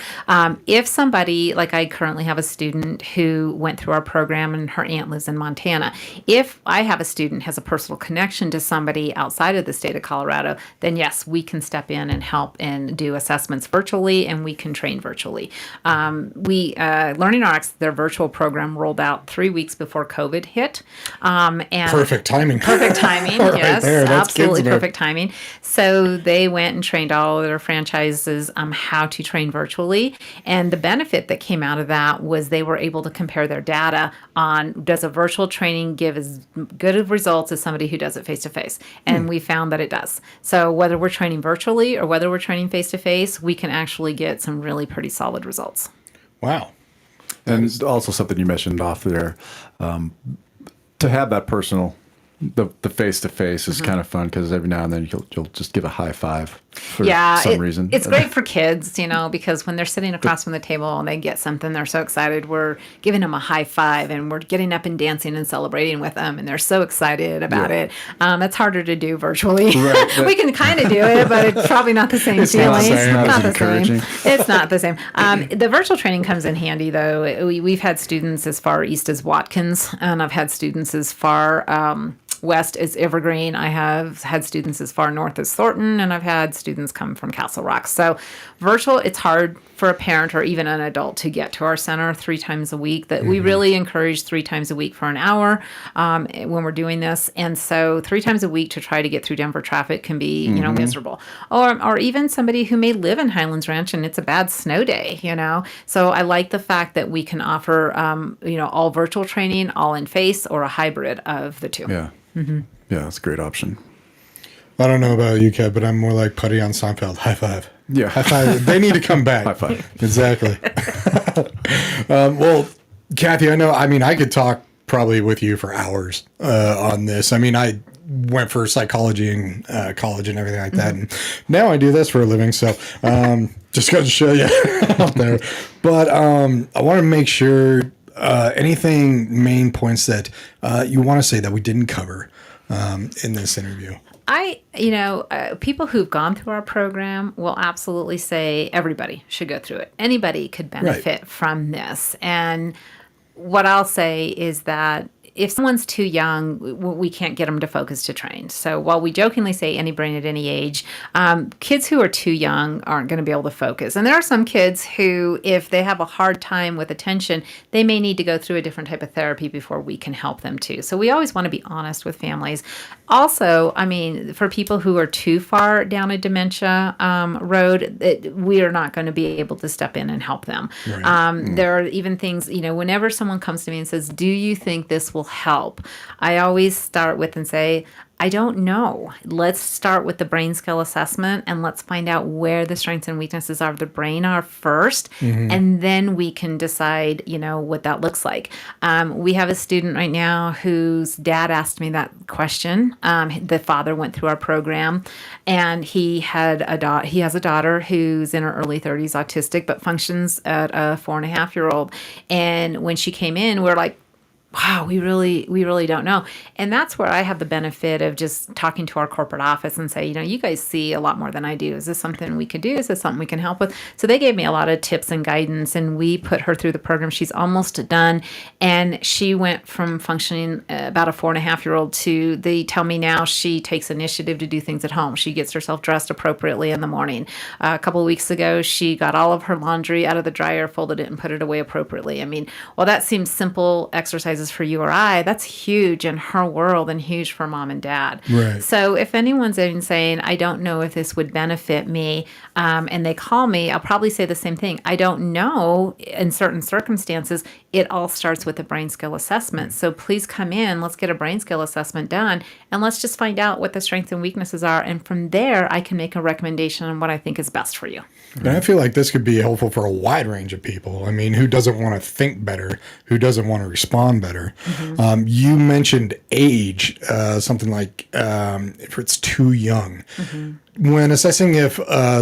Speaker 3: If somebody, like I currently have a student who went through our program, and her aunt lives in Montana. If I have a student who has a personal connection to somebody outside of the state of Colorado, then yes, we can step in and help and do assessments virtually, and we can train virtually. LearningRX, their virtual program rolled out 3 weeks before COVID hit. And
Speaker 1: perfect timing.
Speaker 3: Perfect timing,
Speaker 1: right
Speaker 3: yes,
Speaker 1: there. That's
Speaker 3: absolutely perfect timing. So they went and trained all of their franchises how to train virtually. And the benefit that came out of that was they were able to compare their data on, does a virtual training give as good of results as somebody who does it face-to-face? And we found that it does. So whether we're training virtually or whether we're training face-to-face, we can actually get some really pretty solid results.
Speaker 1: Wow.
Speaker 2: And also something you mentioned off there, to have that personal, the face-to-face is kind of fun, because every now and then you'll just give a high five for
Speaker 3: Yeah,
Speaker 2: some reason.
Speaker 3: it's great for kids, because when they're sitting across from the table and they get something, they're so excited. We're giving them a high five and we're getting up and dancing and celebrating with them, and they're so excited about it. It's harder to do virtually.
Speaker 2: Right,
Speaker 3: We can kind of do it, but it's probably not the same feeling.
Speaker 2: Not as
Speaker 3: the
Speaker 2: encouraging.
Speaker 3: same. It's not the same. The virtual training comes in handy, though. We've had students as far east as Watkins, and I've had students as far west as Evergreen. I have had students as far north as Thornton, and I've had students come from Castle Rock. So virtual, it's hard for a parent or even an adult to get to our center 3 times a week. That we really encourage 3 times a week for an hour when we're doing this. And so 3 times a week to try to get through Denver traffic can be, miserable. Or even somebody who may live in Highlands Ranch and it's a bad snow day, So I like the fact that we can offer, all virtual training, all in face, or a hybrid of the two.
Speaker 2: Yeah. Yeah, it's a great option.
Speaker 1: I don't know about you, Kev, but I'm more like Putty on Seinfeld. High five.
Speaker 2: Yeah.
Speaker 1: High five. They need to come back.
Speaker 2: High five.
Speaker 1: Exactly. Well, Kathi, I could talk probably with you for hours on this. I went for psychology in college and everything like that. And now I do this for a living. So just got to show you out there. But I want to make sure anything main points that you want to say that we didn't cover in this interview.
Speaker 3: People who've gone through our program will absolutely say everybody should go through it. Anybody could benefit from this. And what I'll say is that if someone's too young, we can't get them to focus to train. So while we jokingly say any brain at any age, kids who are too young aren't going to be able to focus. And there are some kids who, if they have a hard time with attention, they may need to go through a different type of therapy before we can help them too. So we always want to be honest with families. Also, for people who are too far down a dementia road, we are not going to be able to step in and help them. Right. There are even things, whenever someone comes to me and says, do you think this will help? I always start with and say, I don't know. Let's start with the brain skill assessment and let's find out where the strengths and weaknesses of the brain are first. And then we can decide, what that looks like. We have a student right now whose dad asked me that question. The father went through our program and he has a daughter who's in her early 30s, autistic, but functions at a 4.5-year-old. And when she came in, we're like, wow, we really don't know. And that's where I have the benefit of just talking to our corporate office and say, you guys see a lot more than I do. Is this something we could do? Is this something we can help with? So they gave me a lot of tips and guidance, and we put her through the program. She's almost done. And she went from functioning about a 4.5-year-old to, they tell me now she takes initiative to do things at home. She gets herself dressed appropriately in the morning. A couple of weeks ago, she got all of her laundry out of the dryer, folded it, and put it away appropriately. While that seems simple exercises for you or I, that's huge in her world and huge for mom and dad.
Speaker 1: Right.
Speaker 3: So if anyone's even saying, I don't know if this would benefit me, and they call me, I'll probably say the same thing. I don't know. In certain circumstances, it all starts with a brain skill assessment. So please come in, let's get a brain skill assessment done, and let's just find out what the strengths and weaknesses are. And from there, I can make a recommendation on what I think is best for you.
Speaker 1: And I feel like this could be helpful for a wide range of people. Who doesn't want to think better? Who doesn't want to respond better? You mentioned age, something like if it's too young. When assessing if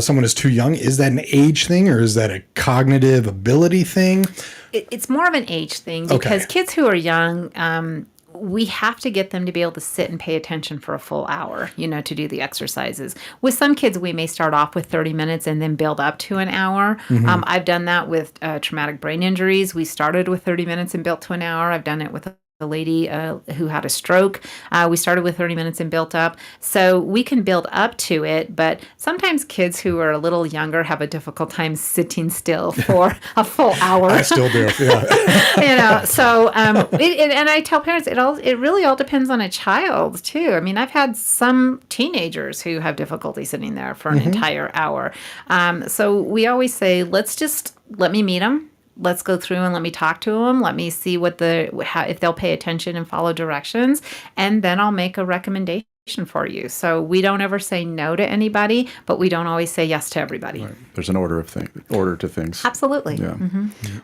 Speaker 1: someone is too young, is that an age thing or is that a cognitive ability thing?
Speaker 3: It's more of an age thing because kids who are young, we have to get them to be able to sit and pay attention for a full hour, to do the exercises. With some kids, we may start off with 30 minutes and then build up to an hour. I've done that with traumatic brain injuries. We started with 30 minutes and built to an hour. I've done it with a lady who had a stroke. We started with 30 minutes and built up. So we can build up to it, but sometimes kids who are a little younger have a difficult time sitting still for a full hour.
Speaker 1: I still do, yeah.
Speaker 3: And I tell parents, it really all depends on a child too. I've had some teenagers who have difficulty sitting there for an entire hour. So we always say, let me meet them. Let's go through and let me talk to them. Let me see if they'll pay attention and follow directions, and then I'll make a recommendation for you. So we don't ever say no to anybody, but we don't always say yes to everybody.
Speaker 2: Right. There's an order to things.
Speaker 3: Absolutely.
Speaker 2: Yeah.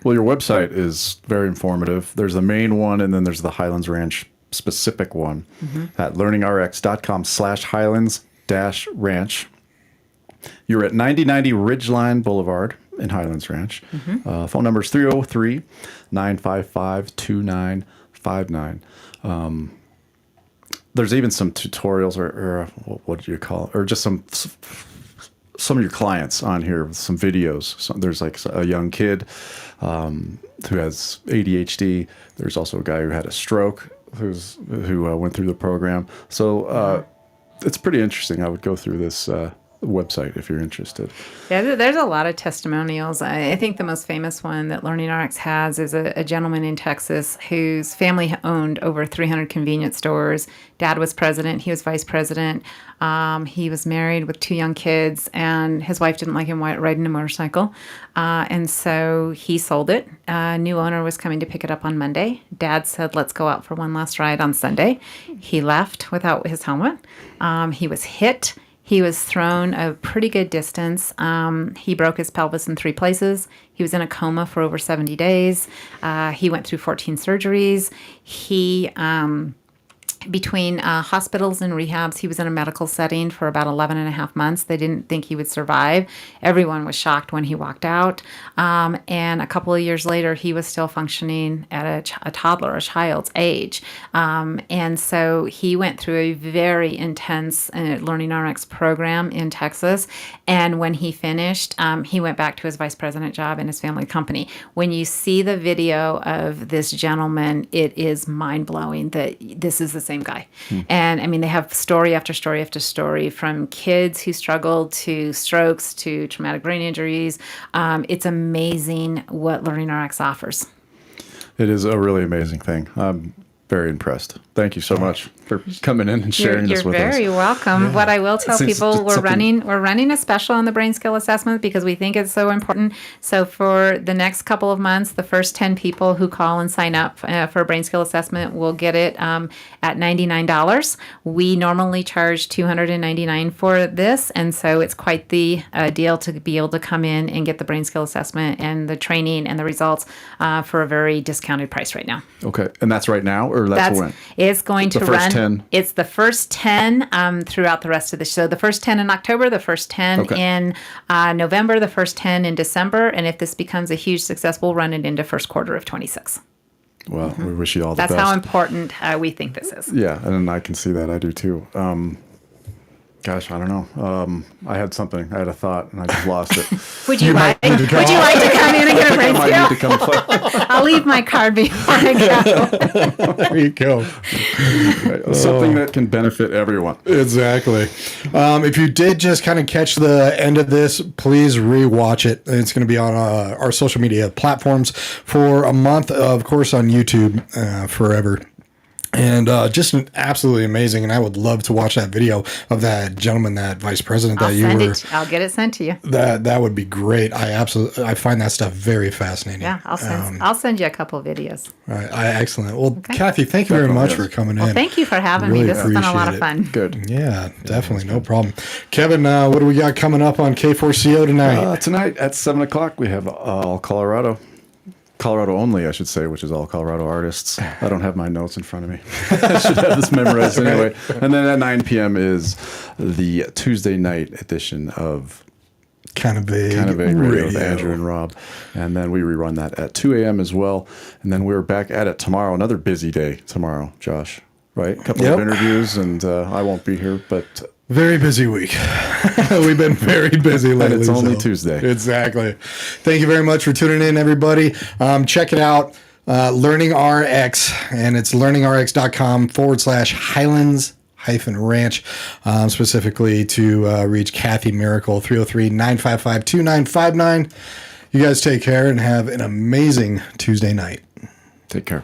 Speaker 2: Well, your website is very informative. There's the main one, and then there's the Highlands Ranch specific one at learningrx.com/Highlands-Ranch. You're at 9090 Ridgeline Boulevard in Highlands Ranch. Phone number is 303-955-2959. There's even some tutorials or what do you call it? Or just some of your clients on here with some videos. So there's like a young kid who has ADHD. There's also a guy who had a stroke who went through the program. So it's pretty interesting. I would go through this website if you're interested.
Speaker 3: Yeah, there's a lot of testimonials. I think the most famous one that LearningRX has is a gentleman in Texas whose family owned over 300 convenience stores. Dad was president. He was vice president. He was married with 2 young kids, and his wife didn't like him riding a motorcycle. And so he sold it. A new owner was coming to pick it up on Monday. Dad said, let's go out for one last ride on Sunday. He left without his helmet. He was hit. He was thrown a pretty good distance. He broke his pelvis in 3 places. He was in a coma for over 70 days. He went through 14 surgeries. He, between hospitals and rehabs, he was in a medical setting for about 11 and a half months. They didn't think he would survive. Everyone was shocked when he walked out. And a couple of years later, he was still functioning at a toddler, a child's age. And so he went through a very intense LearningRX program in Texas. And when he finished, he went back to his vice president job in his family company. When you see the video of this gentleman, it is mind-blowing that this is the same guy. And I mean, they have story after story after story, from kids who struggled to strokes to traumatic brain injuries. It's amazing what LearningRX offers.
Speaker 2: It is a really amazing thing. I'm very impressed. Thank you so much for coming in and sharing this with us.
Speaker 3: You're very welcome. Yeah. What I will tell people, we're running a special on the brain skill assessment because we think it's so important. So for the next couple of months, the first 10 people who call and sign up for a brain skill assessment will get it at $99. We normally charge $299 for this, and so it's quite the deal to be able to come in and get the brain skill assessment and the training and the results for a very discounted price right now.
Speaker 2: Okay, and that's right now, or that's when?
Speaker 3: It's going to run.
Speaker 2: 10.
Speaker 3: It's the first 10 throughout the rest of the show. The first 10 in October, the first 10 in November, the first 10 in December, and if this becomes a huge success, we'll run it into first quarter of 26.
Speaker 2: Well, we wish you all the best.
Speaker 3: That's how important we think this is.
Speaker 2: Yeah, and I can see that. I do too. Gosh, I don't know. I had something. I had a thought, and I just lost it.
Speaker 3: Would you like to come in and get a brain
Speaker 2: I might need to come play.
Speaker 3: I'll leave my card before I go.
Speaker 1: There you go.
Speaker 2: Something that can benefit everyone.
Speaker 1: Exactly. If you did just kind of catch the end of this, please rewatch it. It's going to be on our social media platforms for a month, of course, on YouTube forever. And just absolutely amazing. And I would love to watch that video of that gentleman, that vice president that you were.
Speaker 3: I'll get it sent to you.
Speaker 1: That would be great. I find that stuff very fascinating.
Speaker 3: Yeah, I'll send you a couple of videos.
Speaker 1: All right, excellent. Well, Kathy, thank you very much for coming in.
Speaker 3: Thank you for having me. This has been a lot of fun.
Speaker 2: Good.
Speaker 1: Yeah, definitely, no problem. Kevin, what do we got coming up on K4CO tonight?
Speaker 2: Tonight at 7 o'clock, we have All Colorado only, I should say, which is all Colorado artists. I don't have my notes in front of me. I should have this memorized anyway. And then at 9 p.m. is the Tuesday night edition of
Speaker 1: Kind of Vague
Speaker 2: Radio with Andrew and Rob. And then we rerun that at 2 a.m. as well. And then we're back at it tomorrow. Another busy day tomorrow, Josh. Right? A couple of interviews, and I won't be here, but...
Speaker 1: Very busy week. We've been very busy lately.
Speaker 2: And it's only Tuesday.
Speaker 1: Exactly. Thank you very much for tuning in, everybody. Check it out, LearningRX, and it's learningrx.com/Highlands-Ranch, specifically to reach Kathi Miracle, 303-955-2959. You guys take care and have an amazing Tuesday night.
Speaker 2: Take care.